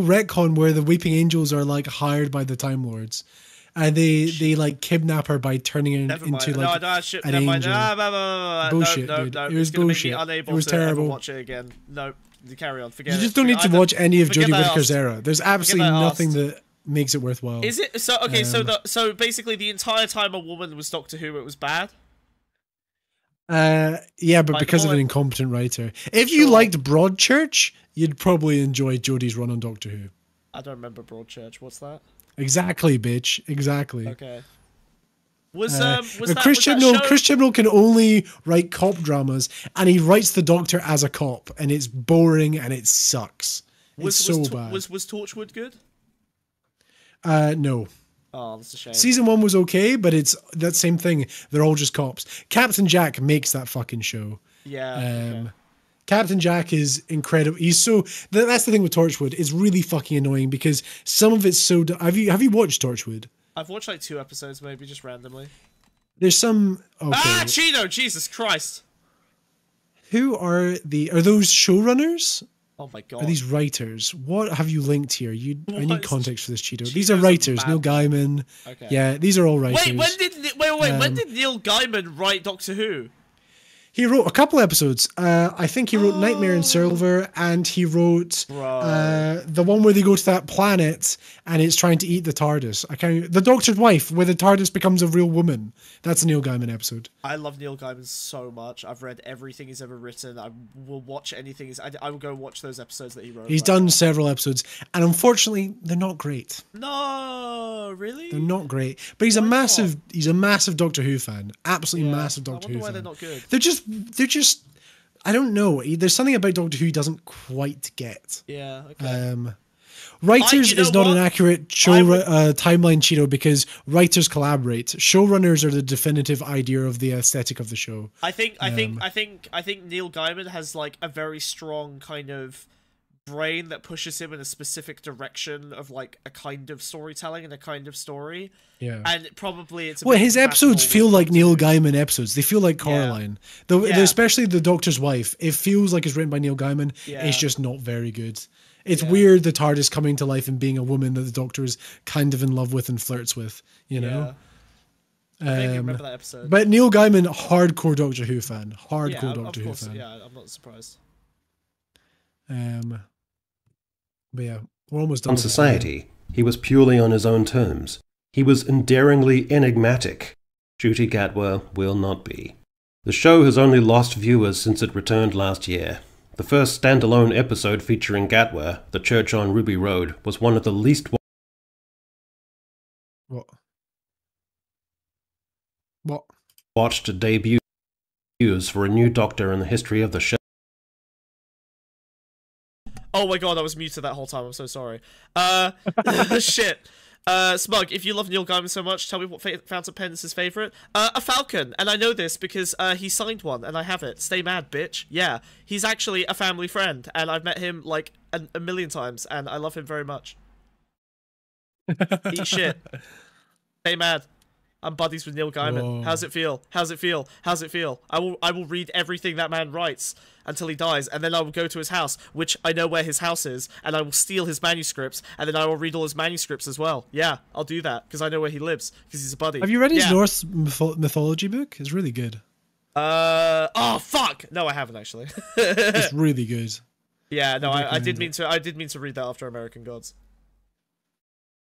retcon where the Weeping Angels are like hired by the Time Lords, and they like kidnap her by turning her into like an angel. Bullshit, dude. It was bullshit. It was terrible.
Watch it again. No, carry on. Forget it.
You just don't need to watch any of Jodie Whittaker's era. There's absolutely nothing that makes it worthwhile.
Is it so? Okay, so basically, the entire time a woman was Doctor Who, it was bad.
Yeah, but because of an incompetent writer. If you liked Broadchurch, you'd probably enjoy Jodie's run on Doctor Who.
I don't remember Broadchurch. What's that?
Exactly, bitch. Exactly.
Okay. Was
Chris Chibnall can only write cop dramas, and he writes the Doctor as a cop, and it's boring and it sucks. It's so bad.
Was Torchwood good?
No.
Oh, that's a shame.
Season 1 was okay, but it's that same thing. They're all just cops. Captain Jack makes that fucking show.
Yeah. Okay.
Captain Jack is incredible. He's so... That's the thing with Torchwood. It's really fucking annoying because some of it's so... Have you watched Torchwood?
I've watched like 2 episodes, maybe, just randomly.
There's some... Okay.
Ah, Cheeto! Jesus Christ!
Who are those showrunners?
Oh my god.
Are these writers? What have you linked here? I need context for this, Cheeto. These are writers. Neil Gaiman. Okay. Yeah, these are all writers.
Wait, when did Neil Gaiman write Doctor Who?
He wrote a couple episodes. I think he wrote Nightmare in Silver, and he wrote the one where they go to that planet and it's trying to eat the TARDIS. The Doctor's Wife, where the TARDIS becomes a real woman. That's a Neil Gaiman episode.
I love Neil Gaiman so much. I've read everything he's ever written. I will watch anything. I will go watch those episodes that he wrote.
He's done several episodes, and unfortunately, they're not great.
No, really?
They're not great. But he's a massive Doctor Who fan. Absolutely massive Doctor Who fan.
They're not good.
They're just, I don't know. There's something about Doctor Who he doesn't quite get.
Yeah, okay.
Writers is not an accurate timeline, Cheeto, because writers collaborate. Showrunners are the definitive idea of the aesthetic of the show.
I think Neil Gaiman has like a very strong kind of brain that pushes him in a specific direction of like a kind of storytelling and a kind of story. Yeah. And probably it's
his episodes feel like Neil Gaiman episodes. They feel like Coraline. Especially The Doctor's Wife. It feels like it's written by Neil Gaiman. Yeah. It's just not very good. It's weird the TARDIS coming to life and being a woman that the Doctor is kind of in love with and flirts with, you know?
I think I remember that episode.
But Neil Gaiman, hardcore Doctor Who fan. Hardcore Doctor Who fan.
Yeah, I'm not surprised.
But yeah, we're almost done.
On society, he was purely on his own terms. He was endearingly enigmatic. Ncuti Gatwa will not be. The show has only lost viewers since it returned last year. The first standalone episode featuring Gatwa, The Church on Ruby Road, was one of the least watched debuts for a new Doctor in the history of the show.
Oh my god, I was muted that whole time. I'm so sorry. Shit. Smug, if you love Neil Gaiman so much, tell me what fountain pen is his favorite. A falcon, and I know this because he signed one, and I have it. Stay mad, bitch. Yeah, he's actually a family friend, and I've met him like a million times, and I love him very much. Eat shit. Stay mad. I'm buddies with Neil Gaiman.
Whoa.
How's it feel? How's it feel? How's it feel? I will read everything that man writes until he dies, and then I will go to his house, which I know where his house is, and I will steal his manuscripts, and then I will read all his manuscripts as well. Yeah, I'll do that, because I know where he lives, because he's a buddy.
Have you read his Norse mythology book? It's really good.
Oh, fuck! No, I haven't, actually.
It's really good.
Yeah, no, I did mean to read that after American Gods.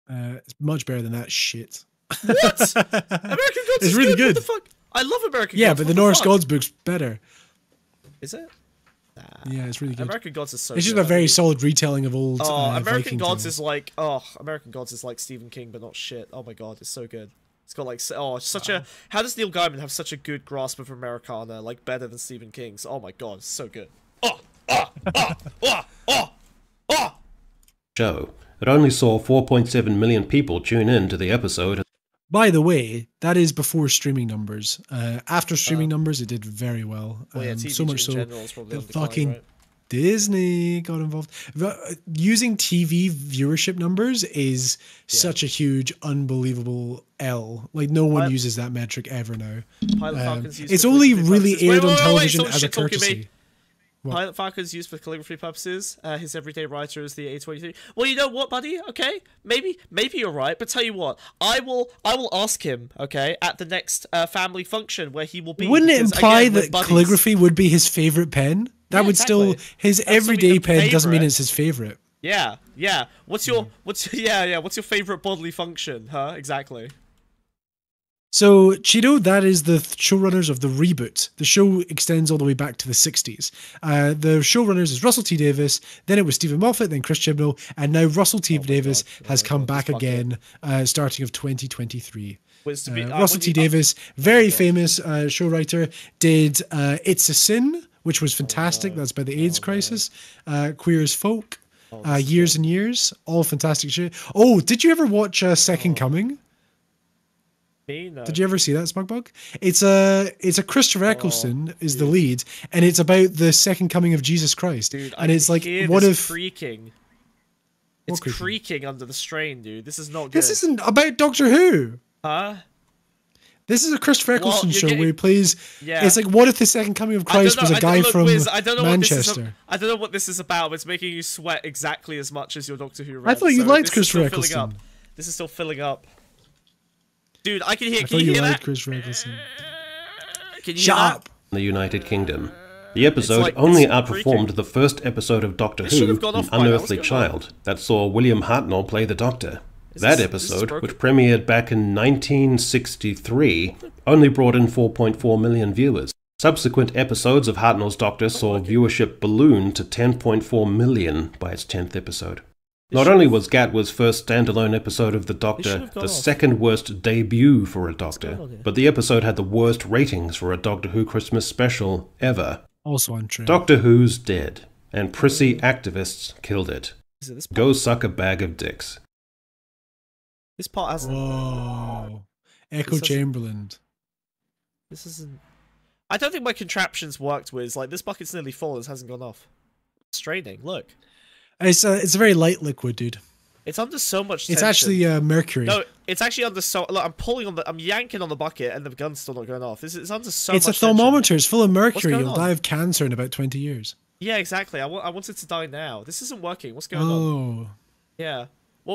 It's much better than that shit.
What? American Gods is
really
What
good.
the fuck? I love American Gods.
Yeah, but the Norse Gods book's better.
Is it? Nah.
Yeah, it's really good.
American Gods is so
It's just
good.
a very solid retelling of old
American
Viking
Gods
tales.
is like American Gods is like Stephen King but not shit. Oh my god, it's so good. It's got like such a how does Neil Gaiman have such a good grasp of Americana, like better than Stephen King's? Oh my god, it's so good.
Show. It only saw 4.7 million people tune in to the episode.
By the way, that is before streaming numbers. After streaming numbers, it did very well.
Well, yeah, TV
so much so
general is probably
that
on decline,
fucking
right?
Disney got involved. Using TV viewership numbers is such a huge, unbelievable L. Like, no one uses that metric ever now.
Pilot Falcon's used
It's
for
only
calligraphy
really
purposes.
aired
Wait,
on television
someone
as a
shit talking me.
courtesy. What?
Pilot Falcon's used for calligraphy purposes. His everyday writer is the A23. Well, you know what, buddy? Okay, maybe you're right. But tell you what, I will ask him. Okay, at the next family function where he will be.
Wouldn't it
because,
imply
again, we're
that
buddies.
calligraphy would be his favorite pen? That
Yeah,
would still
exactly.
his
That would still be
everyday
the
pen doesn't mean
favourite.
it's his favorite.
Yeah. What's your favorite bodily function? Huh? Exactly.
So, Cheeto, that is the showrunners of the reboot. The show extends all the way back to the 60s. The showrunners is Russell T. Davis, then it was Stephen Moffat, then Chris Chibnall, and now Russell T. Davis has come back again, starting of 2023. Russell T. Davis, very famous showwriter, did It's a Sin, which was fantastic. That's by the AIDS crisis. Queer as Folk, Years and Years, all fantastic shit. Oh, did you ever watch Second Coming?
No.
Did you ever see that, Smugbug? It's a Christopher Eccleston is the lead, and it's about the second coming of Jesus Christ.
Dude,
and it's like
what if creaking? It's
creaking?
creaking under the strain, dude. This is not good.
This isn't about Doctor Who.
Huh?
This is a Christopher Eccleston show where he plays.
Yeah.
It's like, what if the second coming of Christ was a guy from Manchester?
I don't know what this is about, but it's making you sweat exactly as much as your Doctor Who.
I thought you liked Christopher
Eccleston.
Eccleston.
This is still filling up. Dude, I can hear.
I
Can
thought
you
you
hear
liked
that?
Christopher Eccleston.
Can you
Shut
hear
up.
In the United Kingdom. The episode
like-
only
it's
outperformed
freaking.
the first episode of Doctor
It should
Who,
have gone
An
off by now. What's
Unearthly
going on?
Child, that saw William Hartnell play the Doctor.
Is
That
this
episode,
broken?
which premiered back in 1963, only brought in 4.4 million viewers. Subsequent episodes of Hartnell's Doctor saw viewership balloon to 10.4 million by its 10th episode. Not only was Gatwa's first standalone episode of The Doctor
have gone
the
off.
second worst debut for a Doctor,
going on here?
but the episode had the worst ratings for a Doctor Who Christmas special ever.
Also untrue.
Doctor Who's dead, and prissy activists killed it.
Is it this part?
Go suck a bag of dicks.
This part hasn't.
Whoa. Echo
This has-
Chamberlain.
This isn't. I don't think my contraptions worked with. Like this bucket's nearly full. It hasn't gone off. It's straining. Look.
It's a very light liquid, dude.
It's under so much tension.
It's actually mercury.
No, it's actually under so. Look, I'm pulling on the. I'm yanking on the bucket, and the gun's still not going off. It's under so
It's a
much tension.
thermometer. It's full of mercury.
going
You'll
on?
die of cancer in about 20 years.
Yeah, exactly. I wanted to die now. This isn't working. What's going on?
Oh.
Yeah.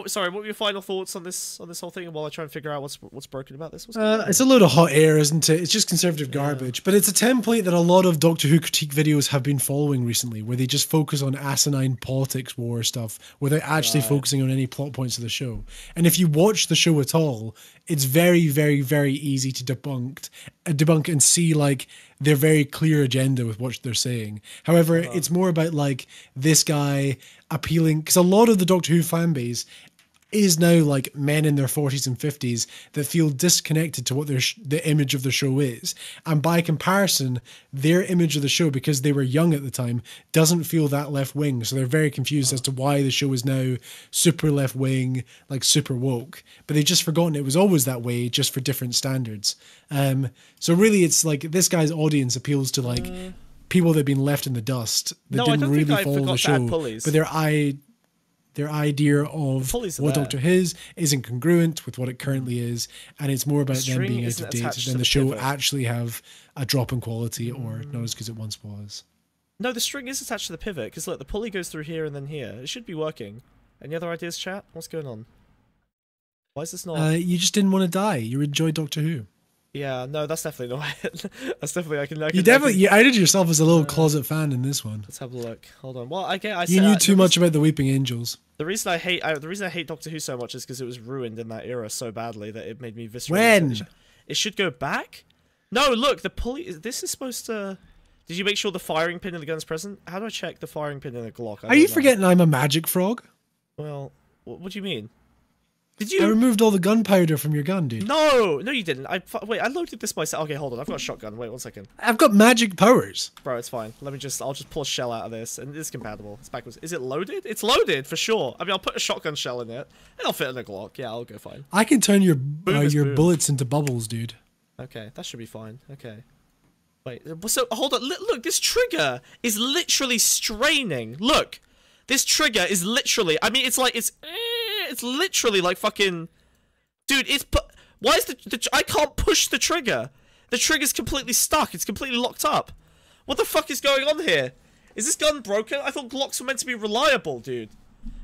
Sorry. What were your final thoughts on this whole thing? While I try and figure out what's broken about this. What's going on?
It's a load of hot air, isn't it? It's just conservative garbage. But it's a template that a lot of Doctor Who critique videos have been following recently, where they just focus on asinine politics war stuff without actually focusing on any plot points of the show. And if you watch the show at all, it's very, very, very easy to debunk debunk and see like their very clear agenda with what they're saying. However, it's more about like this guy appealing, because a lot of the Doctor Who fan base is now like men in their 40s and 50s that feel disconnected to what the image of the show is. And by comparison, their image of the show, because they were young at the time, doesn't feel that left wing. So they're very confused as to why the show is now super left wing, like super woke. But they've just forgotten it was always that way, just for different standards. So really it's like this guy's audience appeals to like people that have been left in the dust that didn't really follow the show. But their idea of what Doctor Who isn't congruent with what it currently is, and it's more about them being out of date than the show actually have a drop in quality or not as good as it once was.
No, the string is attached to the pivot, because look, the pulley goes through here and then here. It should be working. Any other ideas, chat? What's going on? Why is this not...
you just didn't want to die. You enjoyed Doctor Who.
Yeah, no, that's definitely not it. That's definitely...
You outed yourself as a little closet fan in this one.
Let's have a look. Hold on. Well,
you knew too much about the Weeping Angels.
The reason I hate Doctor Who so much is because it was ruined in that era so badly that it made me viscerally...
When?
It should go back? No, look, the pulley... This is supposed to... Did you make sure the firing pin in the gun is present? How do I check the firing pin in the Glock?
Are you forgetting I'm a magic frog?
Well, what do you mean? Did you?
I removed all the gunpowder from your gun, dude.
No, you didn't. Wait, I loaded this myself. Okay, hold on. I've got a shotgun. Wait 1 second.
I've got magic powers.
Bro, it's fine. I'll just pull a shell out of this, and it's compatible. It's backwards. Is it loaded? It's loaded for sure. I mean, I'll put a shotgun shell in it. It'll fit in a Glock. Yeah, I'll go fine.
I can turn your bullets into bubbles, dude.
Okay, that should be fine. Okay. Wait, so hold on. Look, this trigger is literally straining. Look, this trigger is literally. I mean, it's like it's literally like fucking, dude. Why is I can't push the trigger. The trigger's completely stuck. It's completely locked up. What the fuck is going on here? Is this gun broken? I thought Glocks were meant to be reliable, dude.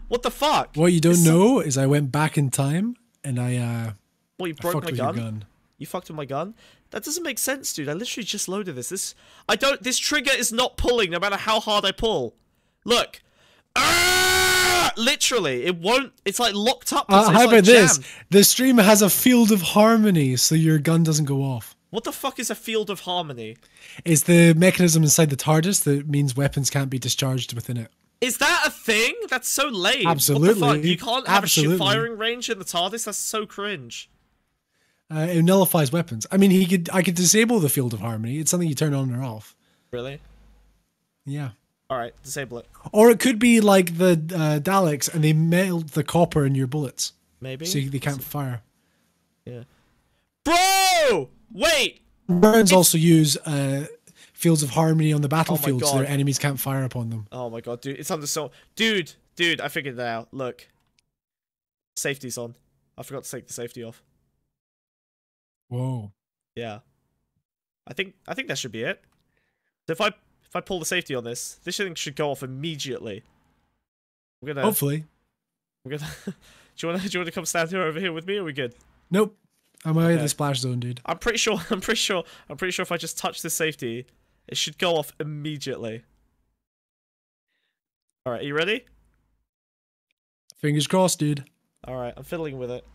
What the fuck?
What you don't know is I went back in time and I
you broke my gun? You fucked with my gun? That doesn't make sense, dude. I literally just loaded this. This trigger is not pulling no matter how hard I pull. Look. Literally, it won't. It's like locked up.
How about this? The stream has a field of harmony, so your gun doesn't go off.
What the fuck is a field of harmony?
It's the mechanism inside the TARDIS that means weapons can't be discharged within it.
Is that a thing? That's so lame.
Absolutely.
What the fuck? You can't have a firing range in the TARDIS? That's so cringe.
It nullifies weapons. I mean, I could disable the field of harmony. It's something you turn on or off.
Really?
Yeah.
All right, disable it.
Or it could be like the Daleks, and they melt the copper in your bullets.
Maybe.
So they can't fire.
Yeah. Bro! Wait!
Burns also use fields of harmony on the battlefield, so their enemies can't fire upon them.
Oh my god, dude! It's under so. Dude, I figured it out. Look. Safety's on. I forgot to take the safety off.
Whoa.
Yeah. I think that should be it. So if I pull the safety on this thing should go off immediately. We're gonna
hopefully.
We're gonna do you wanna come stand over here with me, or are we good?
Nope. I'm out of the splash zone, dude.
I'm pretty sure if I just touch the safety, it should go off immediately. Alright, are you ready?
Fingers crossed, dude.
Alright, I'm fiddling with it.